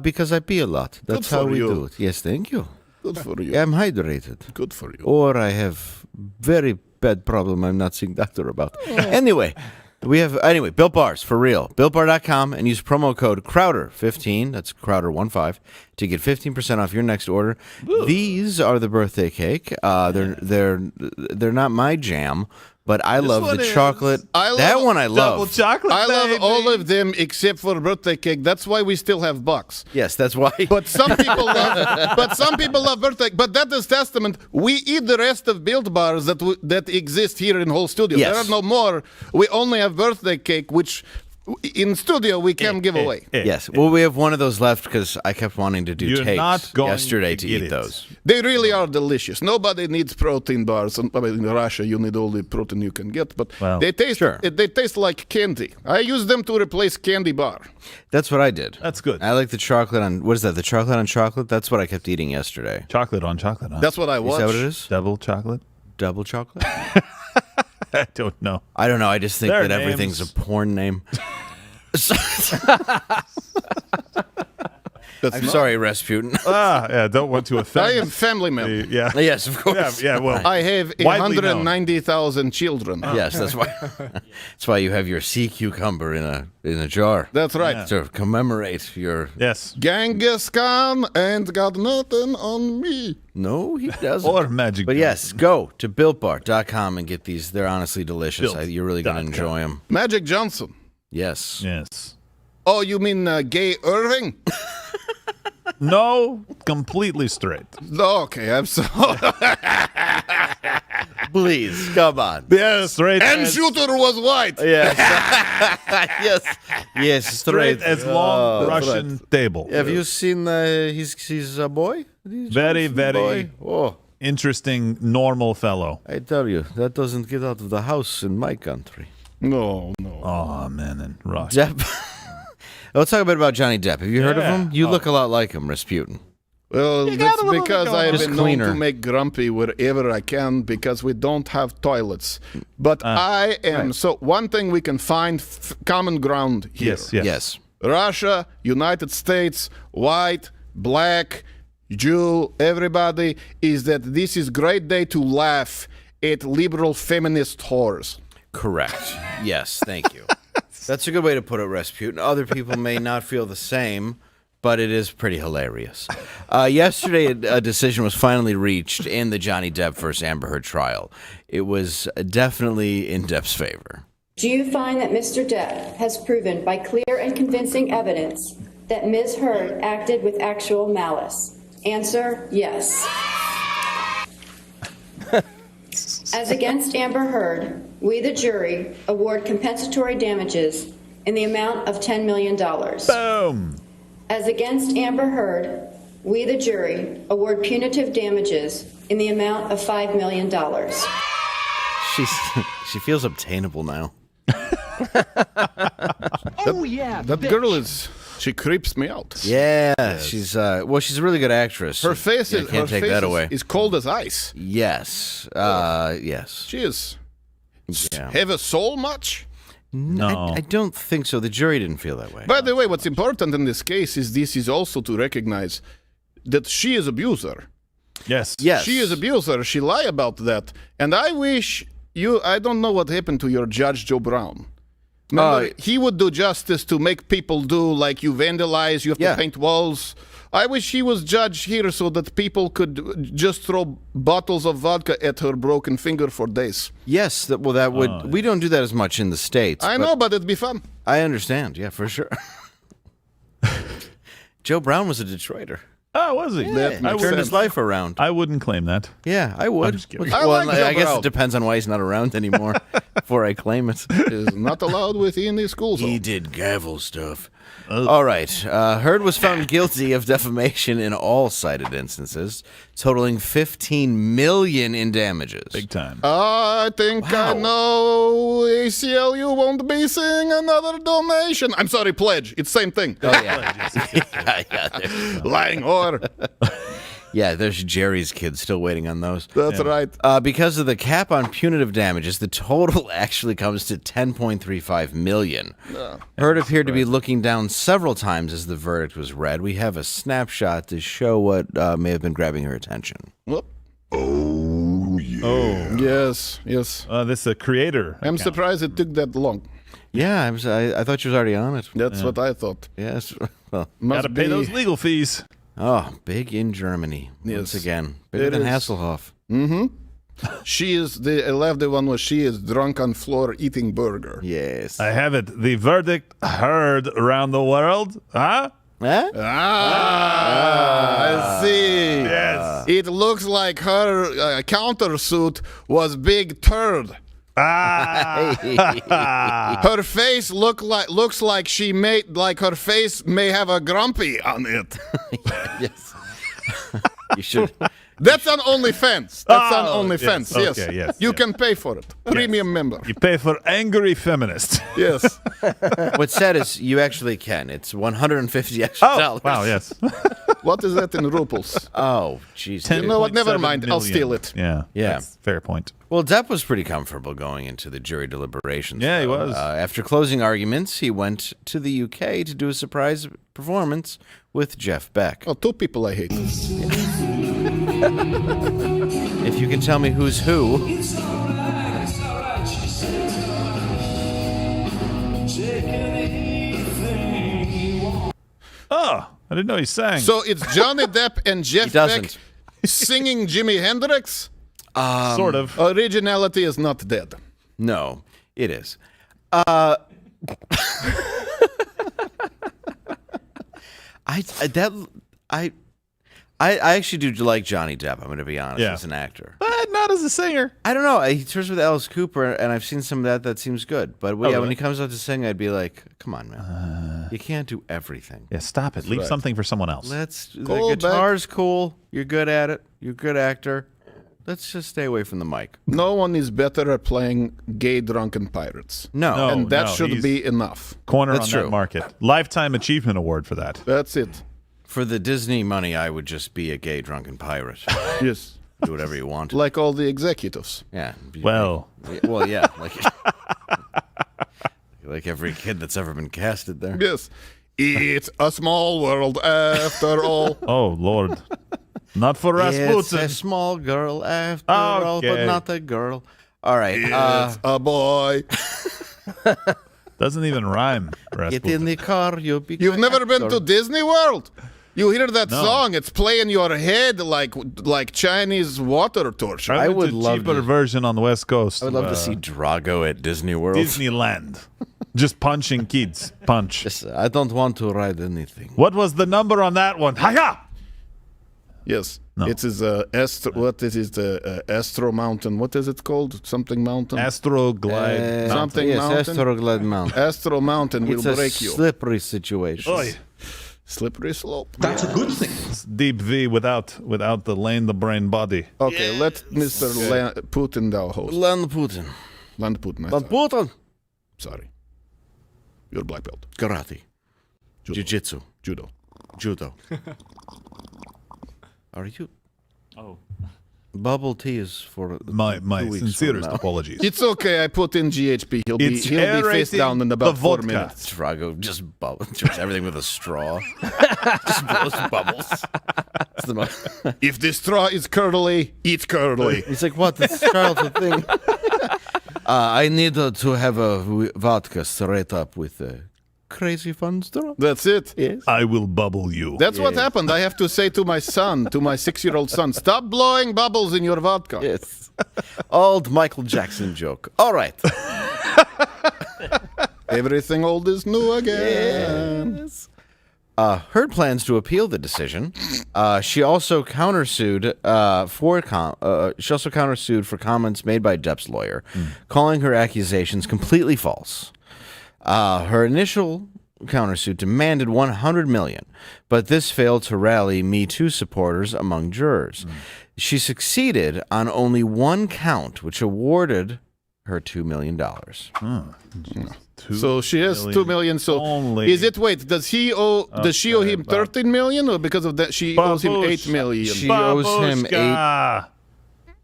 because I pee a lot. That's Good how for we you. do it. Yes, thank you. Good for you. I'm hydrated. Good for you. Or I have very bad problem I'm not seeing doctor about. Anyway, Built Bars, for real. BuiltBar.com and use promo code Crowder15, that's Crowder15, to get 15% off your next order. Ooh. These are the birthday cake. They're not my jam, but I love the chocolate. I love. Double chocolate, I love all of them except for birthday cake. That's why we still have bucks. Yes, that's why. But some people love birthday. But that is testament. We eat the rest of Built Bars that exist here in whole studio. Yes. There are no more. We only have birthday cake, which In studio, we can give away. Yes. Well, we have one of those left because I kept wanting to do You're tapes not going yesterday to to get eat it. those. They really are delicious. Nobody needs protein bars. In Russia, you need all the protein you can get, but they taste like candy. I use them to replace candy bar. That's what I did. That's good. I like the chocolate on, what is that, the chocolate on chocolate? That's what I kept eating yesterday. Chocolate on chocolate. Huh? That's what I Is watch. that what it is? Double chocolate? Double chocolate? I don't know. I don't know. I just think Their that everything's a porn name. I'm sorry, Rasputin. Don't want to offend. I am family member. Yes, of course. Yeah, well, I have widely known. 190,000 children. Yes, that's why. That's why you have your sea cucumber in a jar. That's right. To commemorate your. Yes. Genghis Khan ain't got nothing on me. No, he doesn't. Or Magic. But yes, go to BuiltBar.com and get these. They're honestly delicious. Built. You're really going to enjoy them. Magic Johnson. Yes. Yes. Oh, you mean Gay Irving? No, completely straight. Okay, I'm sorry. Please, come on. Yes, straight. And shooter was white. Yes. Yes, Straight as long Russian table. Have you seen he's a boy? Very, very interesting, normal fellow. I tell you, that doesn't get out of the house in my country. No. Oh, man, in Russia. Depp. Let's talk a bit about Johnny Depp. Have you heard of him? You look a lot like him, Rasputin. Well, that's because I have Just been cleaner. known to make grumpy wherever I can because we don't have toilets. But I am. Right. So one thing we can find common ground here. Yes. Russia, United States, white, black, Jew, everybody, is that this is great day to laugh at liberal feminist whores. Correct. Yes, thank you. That's a good way to put it, Rasputin. Other people may not feel the same, but it is pretty hilarious. Yesterday, a decision was finally reached in the Johnny Depp versus Amber Heard trial. It was definitely in Depp's favor. Do you find that Mr. Depp has proven by clear and convincing evidence that Ms. Heard acted with actual malice? Answer, yes. As against Amber Heard, we, the jury, award compensatory damages in the amount of $10 million. Boom! As against Amber Heard, we, the jury, award punitive damages in the amount of $5 million. She feels obtainable now. That girl is. She creeps me out. Yeah, she's a really good actress. Her face You can't take that away. Is cold as ice. Yes. Yes. She is. Yeah. Have a soul much? No. I don't think so. The jury didn't feel that way. By the way, what's important in this case is this is also to recognize that she is abuser. Yes. She is abuser. She lie about that. And I wish I don't know what happened to your Judge Joe Brown. Remember, he would do justice to make people do like you vandalize, you have to paint walls. I wish he was judge here so that people could just throw bottles of vodka at her broken finger for days. Yes, that would. We don't do that as much in the States. I know, but it'd be fun. I understand. Yeah, for sure. Joe Brown was a Detroiter. Oh, was he? Yeah, he turned his life around. I wouldn't claim that. Yeah, I would. I'm just kidding. I guess it depends on why he's not around anymore before I claim it. Is not allowed within the school zone. He did gavel stuff. All right. Heard was found guilty of defamation in all cited instances, totaling $15 million in damages. Big time. I think I know ACLU won't be seeing another donation. I'm sorry, pledge. It's same thing. Oh, yeah. Lying whore. Yeah, there's Jerry's kids still waiting on those. That's right. Because of the cap on punitive damages, the total actually comes to $10.35 million. Heard appeared to be looking down several times as the verdict was read. We have a snapshot to show what may have been grabbing her attention. Whoop. Oh, yeah. Yes. This is a creator. I'm surprised it took that long. Yeah, I thought she was already on it. That's what I thought. Yes. Well, gotta pay those legal fees. Oh, big in Germany. Once again. Bigger than Hasselhoff. Mm-hmm. I love the one where she is drunk on floor eating burger. Yes. I have it. The verdict heard around the world. Huh? I see. Yes. It looks like her countersuit was Big Turd. Her face looks like her face may have a grumpy on it. Yes. You should. That's on OnlyFans. That's on OnlyFans. Yes. Yes. Okay, yes, You yes. can pay for it. Premium member. You pay for angry feminist. Yes. What's sad is you actually can. It's $150 extra. Oh, wow, yes. What is that in rubles? Oh, jeez. You know what? Never mind. I'll million. steal it. Yeah. Yeah. That's a fair point. Well, Depp was pretty comfortable going into the jury deliberations. Yeah, he though. was. After closing arguments, he went to the UK to do a surprise performance with Jeff Beck. Oh, two people I hate. If you can tell me who's who. Oh, I didn't know he sang. So it's Johnny Depp and Jeff doesn't. Beck singing Jimi Hendrix? Sort of. Originality is not dead. No, it is. I actually do like Johnny Depp. I'm going to be honest, Yeah. as an actor. But not as a singer. I don't know. He tours with Alice Cooper, and I've seen some of that. That seems good. But yeah, really? when he comes out to sing, I'd be like, "Come on, man! You can't do everything. Yeah, stop it. Leave right. something for someone else. The Go back. guitar's cool. You're good at it. You're a good actor. Let's just stay away from the mic. No one is better at playing gay drunken pirates. No, And that no, should he's- be enough. Corner That's on true. that market. Lifetime Achievement Award for that. That's it. for the Disney money, I would just be a gay drunken pirate. Yes. Do whatever you want. Like all the executives. Yeah. Well. Well, yeah. Like every kid that's ever been casted there. Yes. It's a small world after all. Oh, Lord. Not for Rasputin. It's a small girl after all, but Okay. not a girl. All right. It's a boy. Doesn't even rhyme, Rasputin. Get in the car. You've never been to Disney World? You hear that No. song, it's playing in your head like Chinese water torture. I would love cheaper version on the West Coast. I would love to see Drago at Disney World. Disneyland. Just punching kids. Punch. I don't want to ride anything. What was the number on that one? Hi-ya! Yes. It is Astro Mountain. What is it called? Something Mountain? Astroglide. Something yes, Mountain? Astroglide Mountain. Astro Mountain will It's a break you. slippery situation. Oy. Slippery slope. That's a good thing. It's deep V without the lane, the brain, body. Okay, let Mr. Putin now host. Land Putin. Land Putin. Land Putin. Sorry. You're black belt. Karate. Jiu-jitsu. Judo. Judo. Are you? Oh. Bubble tea is for My 2 weeks sincerest from now. apologies. It's okay. I put in GHP. He'll be face aerating down in about the 4 vodka. minutes. Drago just drinks everything with a straw. Just blows bubbles. It's the most. If the straw is curdly, eat curdly. He's like, what? This childhood thing. I need to have a vodka straight up with a crazy fun straw. That's it. Yes. I will bubble you. That's what happened. I have to say to my son, to my 6-year-old son, stop blowing bubbles in your vodka. Yes. Old Michael Jackson joke. All right. Everything old is new again. Yes. Heard plans to appeal the decision. She also countersued for comments made by Depp's lawyer, calling her accusations completely false. Her initial countersuit demanded $100 million, but this failed to rally Me Too supporters among jurors. She succeeded on only one count, which awarded her $2 million. So she has 2 million. So only. is it? Wait, does she owe him 13 million, or because of that she owes him 8 million? She owes him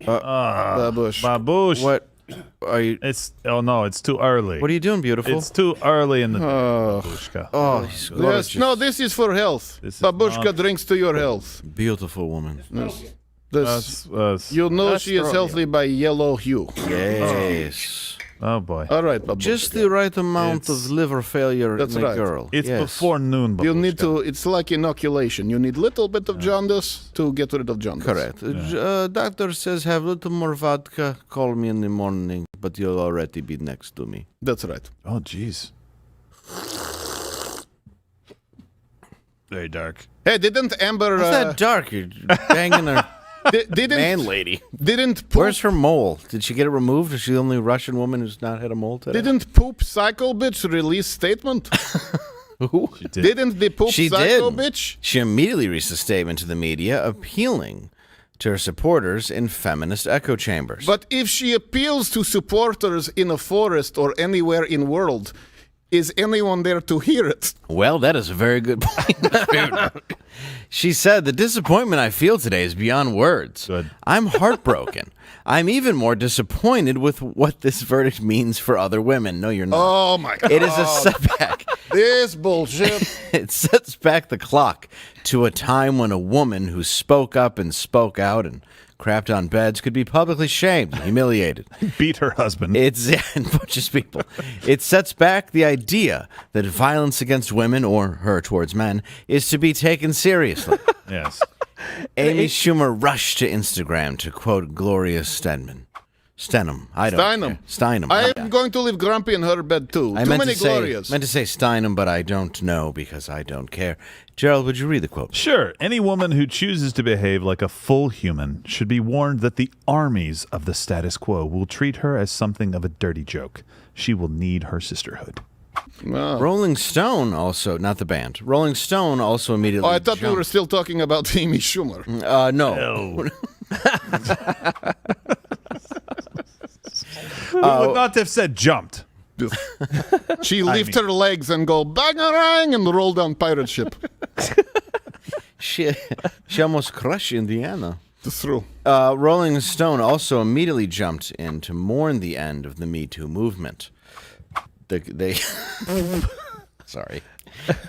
Babushka. Babush. What are you? It's it's too early. What are you doing, beautiful? It's too early in the day, Babushka. Oh, he's Yes, gorgeous. no, this is for health. This is Babushka not- drinks to your health. Beautiful woman. Yes. This, That's you know that's she is strong. healthy by yellow hue. Yes. oh boy. All right, Babushka. Just the right amount It's- of liver failure That's in a right. girl. It's Yes. before noon, Babushka. You need to. It's like inoculation. You need little bit of jaundice to get rid of jaundice. Correct. Doctor says have little more vodka. Call me in the morning, but you'll already be next to me. That's right. Oh, jeez. Very dark. Hey, didn't Amber? What's that dark? You're banging her. Didn't Man lady. Didn't poop, Where's her mole? Did she get it removed? Is she the only Russian woman who's not had a mole today? Didn't Poop Psycho Bitch release statement? Who? Didn't the Poop She Psycho did. Bitch? She immediately released a statement to the media appealing to her supporters in feminist echo chambers. But if she appeals to supporters in a forest or anywhere in world, is anyone there to hear it? Well, that is a very good point. She said, the disappointment I feel today is beyond words. Good. I'm heartbroken. I'm even more disappointed with what this verdict means for other women. No, you're not. Oh, my God. It is a setback. This bullshit. It sets back the clock to a time when a woman who spoke up and spoke out and crapped on beds could be publicly shamed and humiliated. Beat her husband. And pushes people. It sets back the idea that violence against women or her towards men is to be taken seriously. Yes. Amy Schumer rushed to Instagram to quote Gloria Steinem. I don't care. Steinem. I am going to leave Grumpy in her bed, too. I Too meant many to say, Glorias. meant to say Steinem, but I don't know because I don't care. Gerald, would you read the quote? Sure. Any woman who chooses to behave like a full human should be warned that the armies of the status quo will treat her as something of a dirty joke. She will need her sisterhood. Wow. Rolling Stone also, not the band. Rolling Stone also immediately. Oh, I thought we were still talking about Amy Schumer. No. Who would not have said jumped? She lifted her legs and go bangarang and roll down pirate ship. She almost crushed Indiana. That's true. Rolling Stone also immediately jumped in to mourn the end of the Me Too movement. They sorry.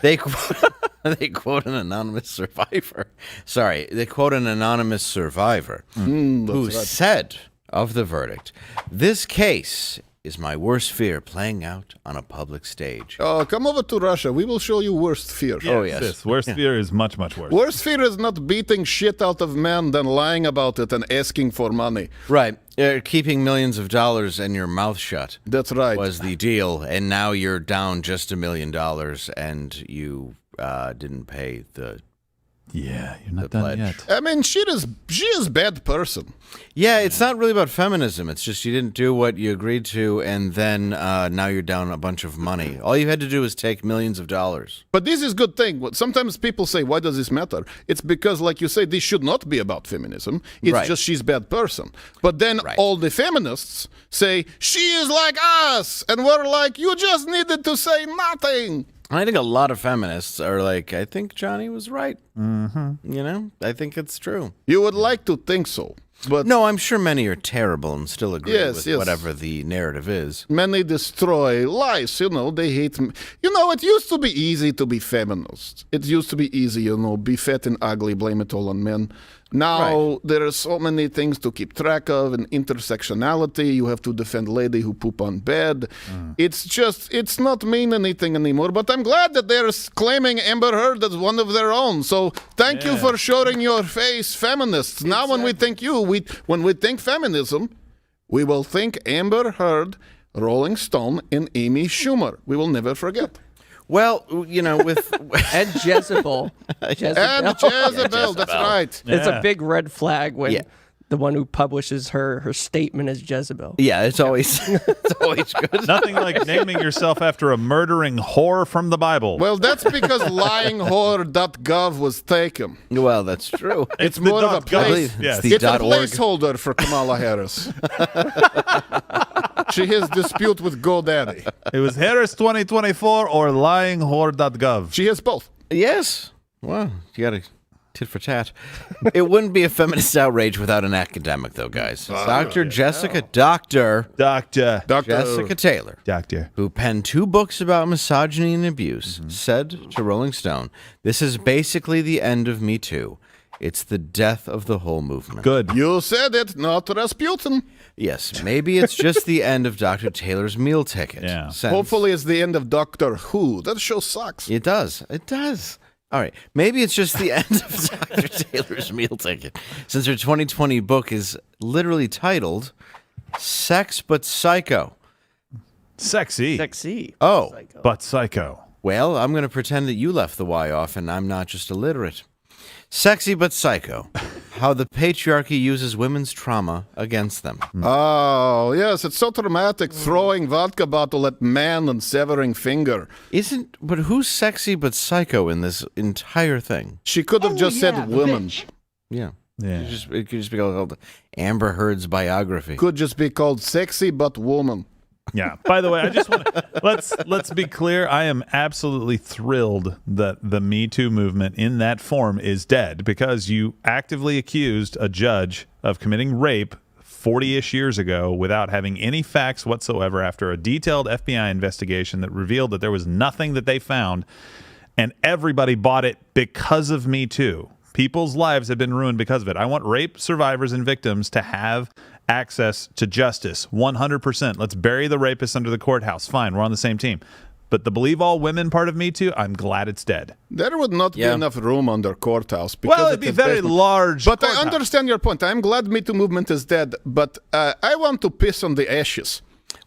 They quote an anonymous survivor. Sorry, they quote an anonymous survivor who said of the verdict, "This case is my worst fear playing out on a public stage." Oh, come over to Russia. We will show you worst fear. Oh, yes. Worst fear is much, much worse. Worst fear is not beating shit out of men, then lying about it and asking for money. Right. Keeping millions of dollars and your mouth shut. That's right. Was the deal. And now you're down just $1 million and you didn't pay the Yeah, you're not done yet. I mean, she is a bad person. Yeah, it's not really about feminism. It's just you didn't do what you agreed to, and then now you're down a bunch of money. All you had to do was take millions of dollars. But this is a good thing. Sometimes people say, why does this matter? It's because, like you say, this should not be about feminism. It's just she's a bad person. But then all the feminists say, she is like us. And we're like, you just needed to say nothing. I think a lot of feminists are like, I think Johnny was right. Mm-hmm. You know, I think it's true. You would like to think so. But no, I'm sure many are terrible and still agree with whatever the narrative is. Many destroy lies, they hate. It used to be easy to be feminist. It used to be easy, be fat and ugly, blame it all on men. Now there are so many things to keep track of, and intersectionality. You have to defend lady who poop on bed. It's not mean anything anymore. But I'm glad that they're claiming Amber Heard as one of their own. So thank you for showing your face, feminists. Now when we think when we think feminism, we will think Amber Heard, Rolling Stone, and Amy Schumer. We will never forget. Well, with and Jezebel. And Jezebel, that's right. It's a big red flag when the one who publishes her statement is Jezebel. Yeah, it's always good. Nothing like naming yourself after a murdering whore from the Bible. Well, that's because lyingwhore.gov was taken. Well, that's true. It's more of a place. Yes. It's a placeholder for Kamala Harris. She has dispute with GoDaddy. It was Harris 2024 or lyingwhore.gov. She has both. Yes. Well, you got to tit for tat. It wouldn't be a feminist outrage without an academic, though, guys. Dr. Jessica Taylor, who penned 2 books about misogyny and abuse, said to Rolling Stone, "This is basically the end of Me Too. It's the death of the whole movement." Good. You said it, not Rasputin. Yes, maybe it's just the end of Dr. Taylor's meal ticket. Yeah. Hopefully it's the end of Doctor Who. That show sucks. It does. It does. All right. Maybe it's just the end of Dr. Taylor's meal ticket, since her 2020 book is literally titled Sex But Psycho. Sexy. Oh. Psycho. But psycho. Well, I'm going to pretend that you left the Y off and I'm not just illiterate. Sexy But Psycho. how the patriarchy uses women's trauma against them. Oh, yes, it's so traumatic, throwing vodka bottle at man and severing finger. But who's sexy but psycho in this entire thing? She could have just said woman. Bitch. Yeah. It could just be called Amber Heard's biography. Could just be called sexy but woman. Yeah. By the way, I just want to let's be clear. I am absolutely thrilled that the Me Too movement in that form is dead, because you actively accused a judge of committing rape 40-ish years ago without having any facts whatsoever after a detailed FBI investigation that revealed that there was nothing that they found, and everybody bought it because of Me Too. People's lives have been ruined because of it. I want rape survivors and victims to have access to justice, 100%. Let's bury the rapists under the courthouse. Fine, we're on the same team. But the believe all women part of Me Too, I'm glad it's dead. There would not be enough room under courthouse. Because well, it'd be very large. But I understand your point. I'm glad Me Too movement is dead, but I want to piss on the ashes.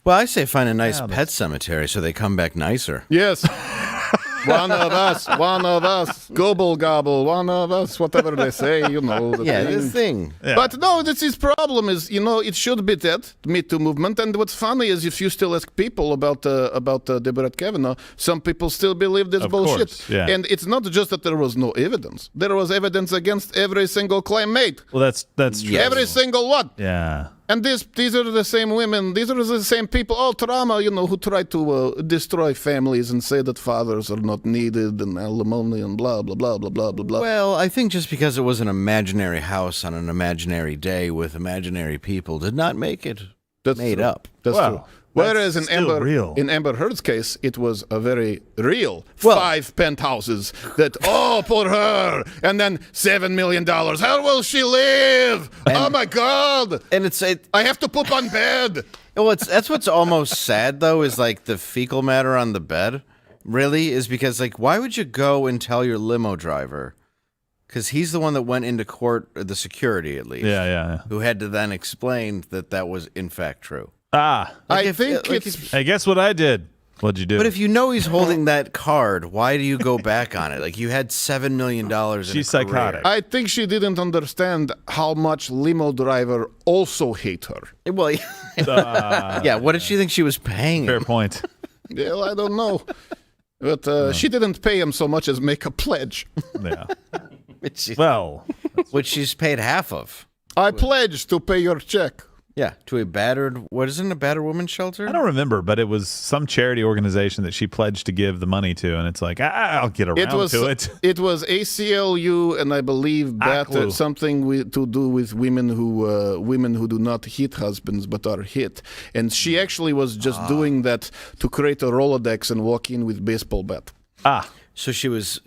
Well, I say find a nice pet cemetery so they come back nicer. Yes. One of us, gobble gobble, one of us, whatever they say, you know. This thing. Yeah. But no, that's his problem is, it should be dead, Me Too movement. And what's funny is if you still ask people about Deborah Kavanaugh, some people still believe this bullshit. Course, yeah. And it's not just that there was no evidence. There was evidence against every single claim made. Well, that's true. Every single one. Yeah. And these are the same women, these are the same people, all trauma, who try to destroy families and say that fathers are not needed and alimony and blah, blah, blah, blah, blah, blah, blah. Well, I think just because it was an imaginary house on an imaginary day with imaginary people did not make it made up. That's true. Whereas in Amber Heard's case, it was a very real 5 penthouses that, poor her, and then $7 million. How will she live? Oh my God! And I have to poop on bed. Well, that's what's almost sad though, is like the fecal matter on the bed. Really, is because why would you go and tell your limo driver? Because he's the one that went into court, the security at least. Yeah. Who had to then explain that was in fact true. I think it's... Hey, guess what I did? What'd you do? But if you know he's holding that card, why do you go back on it? You had $7 million in She's psychotic. I think she didn't understand how much limo driver also hate her. Well, yeah, what did she think she was paying? Fair point. Yeah, I don't know. But she didn't pay him so much as make a pledge. Yeah. Which she's paid half of. I pledge to pay your check. Yeah, to a battered, what isn't a battered women's shelter? I don't remember, but it was some charity organization that she pledged to give the money to, and it's I'll get around to it. It was ACLU, and I believe battered, something to do with women who do not hit husbands but are hit. And she actually was just doing that to create a Rolodex and walk in with baseball bat. So she was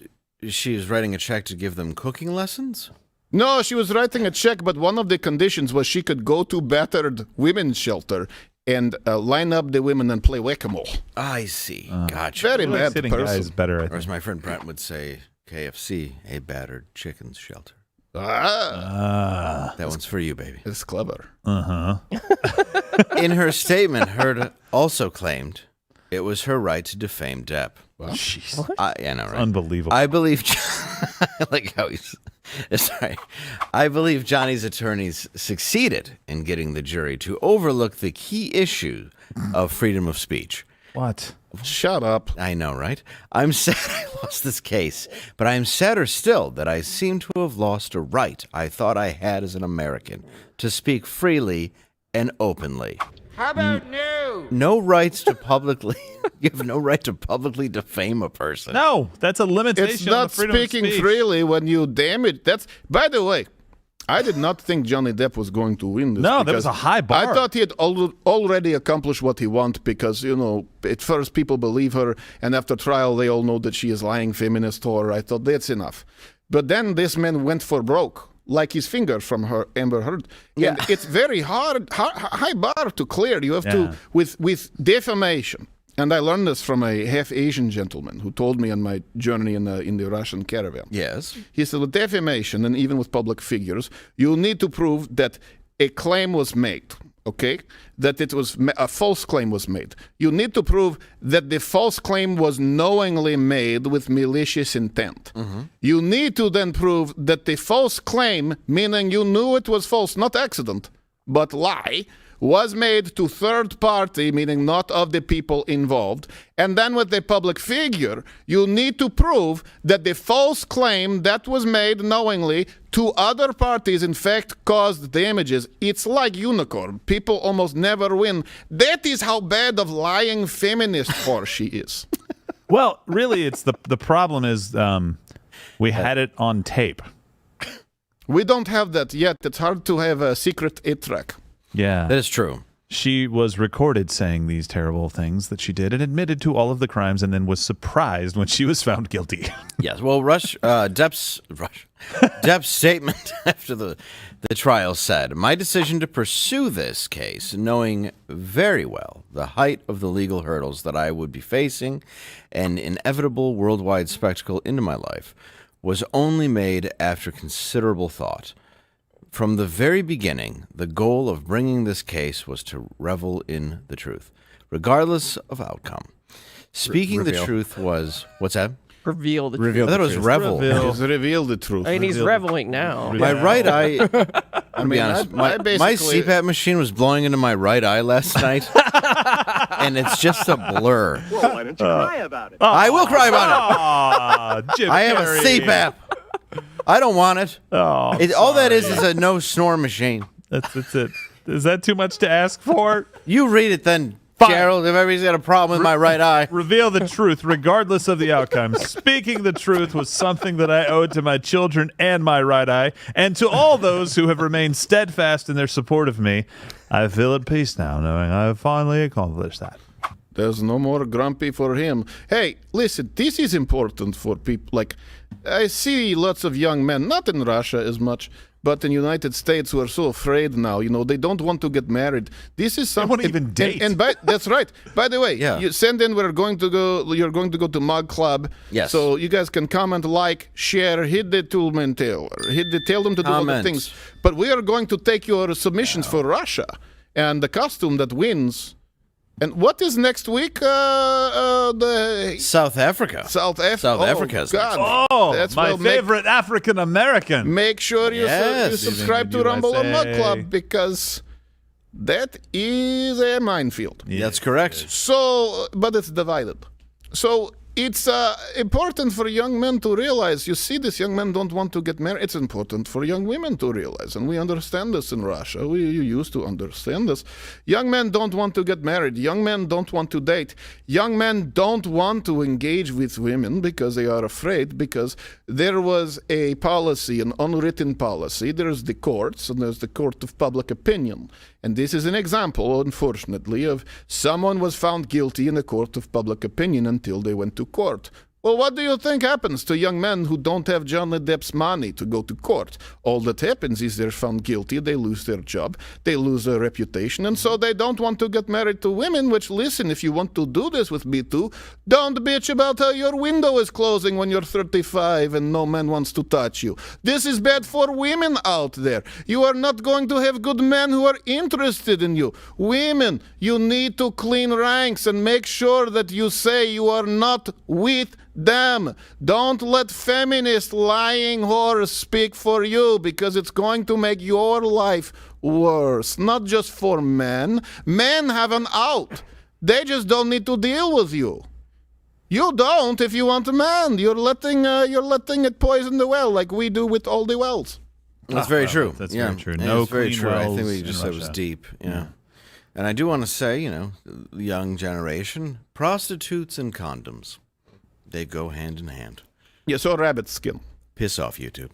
writing a check to give them cooking lessons? No, she was writing a check, but one of the conditions was she could go to battered women's shelter and line up the women and play whack-a-mole. I see. Gotcha. Very bad person. Better, or as my friend Brent would say, KFC, a battered chicken's shelter. That one's for you, baby. It's clever. In her statement, Heard also claimed it was her right to defame Depp. Well, jeez. I know, right? Unbelievable. I believe... I like how he's... Sorry. I believe Johnny's attorneys succeeded in getting the jury to overlook the key issue of freedom of speech. What? Shut up. I know, right? I'm sad I lost this case, but I'm sadder still that I seem to have lost a right I thought I had as an American to speak freely and openly. How about no? No rights to publicly... You have no right to publicly defame a person. No, that's a limitation. It's not speaking freely when you damage. By the way, I did not think Johnny Depp was going to win this. No, that was a high bar. I thought he had already accomplished what he wanted because, at first people believe her, and after trial they all know that she is lying feminist whore. I thought that's enough. But then this man went for broke, like his finger from her Amber Heard. And it's very high bar to clear. You have to, with defamation. And I learned this from a half-Asian gentleman who told me on my journey in the Russian caravan. Yes. He said, with defamation, and even with public figures, you need to prove that a claim was made okay, that it was a false claim was made. You need to prove that the false claim was knowingly made with malicious intent. You need to then prove that the false claim, meaning you knew it was false, not accident, but lie, was made to third party, meaning not of the people involved. And then with the public figure, you need to prove that the false claim that was made knowingly to other parties, in fact, caused damages. It's like unicorn. People almost never win. That is how bad of lying feminist whore she is. Well, really, it's the problem is we had it on tape. We don't have that yet. It's hard to have a secret 8-track. Yeah. That is true. She was recorded saying these terrible things that she did and admitted to all of the crimes and then was surprised when she was found guilty. Yes. Well, Depp's statement after the trial said, "My decision to pursue this case, knowing very well the height of the legal hurdles that I would be facing, an inevitable worldwide spectacle into my life, was only made after considerable thought. From the very beginning, the goal of bringing this case was to revel in the truth, regardless of outcome. Speaking the truth was..." What's that? Reveal the truth. I thought it was revel. He's revealed the truth. I mean, he's reveling now. My right eye... I'll be honest, my CPAP machine was blowing into my right eye last night, and it's just a blur. Well, why don't you cry about it? I will cry about it. Jim I have a CPAP. I don't want it. All that is a no snore machine. That's it. Is that too much to ask for? You read it then, Gerald, if everybody's got a problem with my right eye. Reveal the truth, regardless of the outcome. Speaking the truth was something that I owed to my children and my right eye, and to all those who have remained steadfast in their support of me. I feel at peace now, knowing I have finally accomplished that. There's no more grumpy for him. Hey, listen, this is important for people. Like, I see lots of young men, not in Russia as much, but in United States, who are so afraid now. You know, they don't want to get married. This is something. They won't even date. That's right. By the way, you send in. You're going to go to Mug Club. Yes. So you guys can comment, like, share, hit the Toolman tail, tell them to do all the things. But we are going to take your submissions for Russia, and the costume that wins. And what is next week? South Africa. South Africa. That's my favorite African American. Make sure you subscribe to Rumble on Mug Club, because that is a minefield. Yeah, that's correct. So, but it's divided. So it's important for young men to realize. You see, these young men don't want to get married. It's important for young women to realize, and we understand this in Russia. You used to understand this. Young men don't want to get married. Young men don't want to date. Young men don't want to engage with women because they are afraid, because there was a policy, an unwritten policy. There's the courts, and there's the court of public opinion. And this is an example, unfortunately, of someone was found guilty in the court of public opinion until they went to court. Well, what do you think happens to young men who don't have Johnny Depp's money to go to court? All that happens is they're found guilty, they lose their job, they lose their reputation, and so they don't want to get married to women, which, listen, if you want to do this with me too, don't bitch about how your window is closing when you're 35 and no man wants to touch you. This is bad for women out there. You are not going to have good men who are interested in you. Women, you need to clean ranks and make sure that you say you are not with them. Don't let feminist lying whores speak for you, because it's going to make your life worse. Not just for men. Men have an out. They just don't need to deal with you. You don't if you want a man. You're letting it poison the well, like we do with all the wells. That's very true. That's very true. No, it's very true. I think what you just said was deep. Yeah. And I do want to say, the young generation, prostitutes and condoms. They go hand in hand. Yeah, so rabbit skin. Piss off, YouTube.